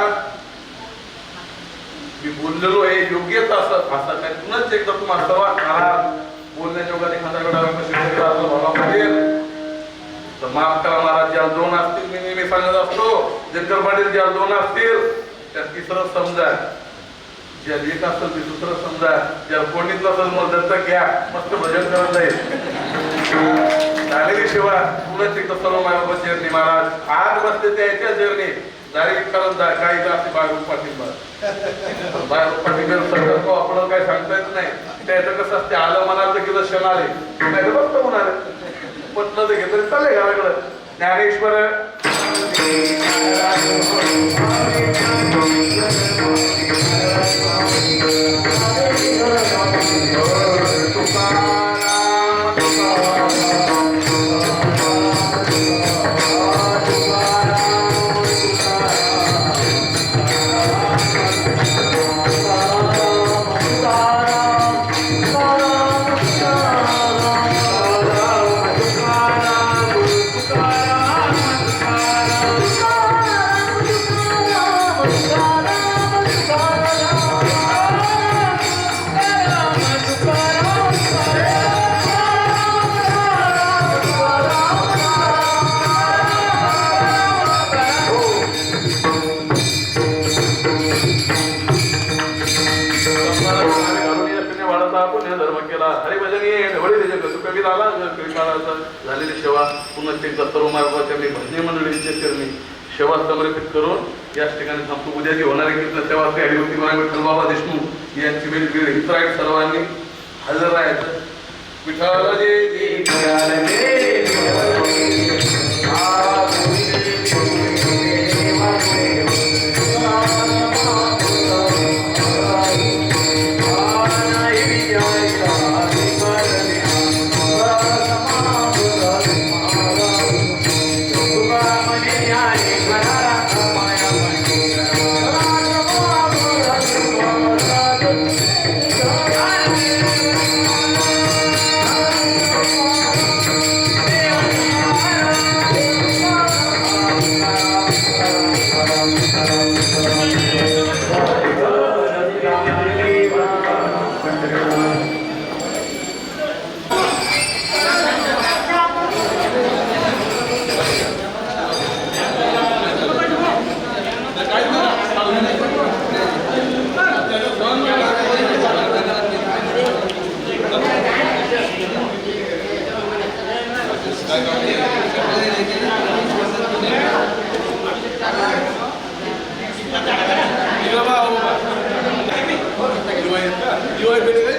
मी बोललेलो हे योग्यच असं असं काय पुन्हा एकदा तुम्हाला सर्व महाराज बोलण्याच्या योगाने तर माफ करा महाराज. ज्या दोन असतील मी नेहमी सांगत असतो जगकर पाटील ज्या दोन असतील त्या तिसरं समजा, ज्या एक असेल ते दुसरं समजा, ज्या कोणीतलं असेल मग दत्तक घ्या, मस्त भजन करत जाईल. झालेली सेवा पुन्हा एकदा सर्व मायाबाबा चरणी महाराज. आज बसते त्याच्या चरणी झाली करत जा. काही असे बाहेर पाटील बाहेर पाटील सगळं आपल्याला काही सांगता येत नाही. त्याचं कसं असते आलं म्हणाल तर किंवा क्षण आले नाही तर बसत होणार पटलं तर घेतलं चाललंय गावाकडं. ज्ञानेश्वर झालेली सेवा पुन्हा एकदा सर्व मार्गाच्या भजनी मंडळींच्या चरणी सेवा समर्पित करून याच ठिकाणी थांबतो. उद्या जी होणारी कीर्तन सेवा हरिभक्ती विठ्ठल बाबा देशमुख यांची वेगवेगळी हितराईट सर्वांनी हजर राहायचं. विठ्ठल You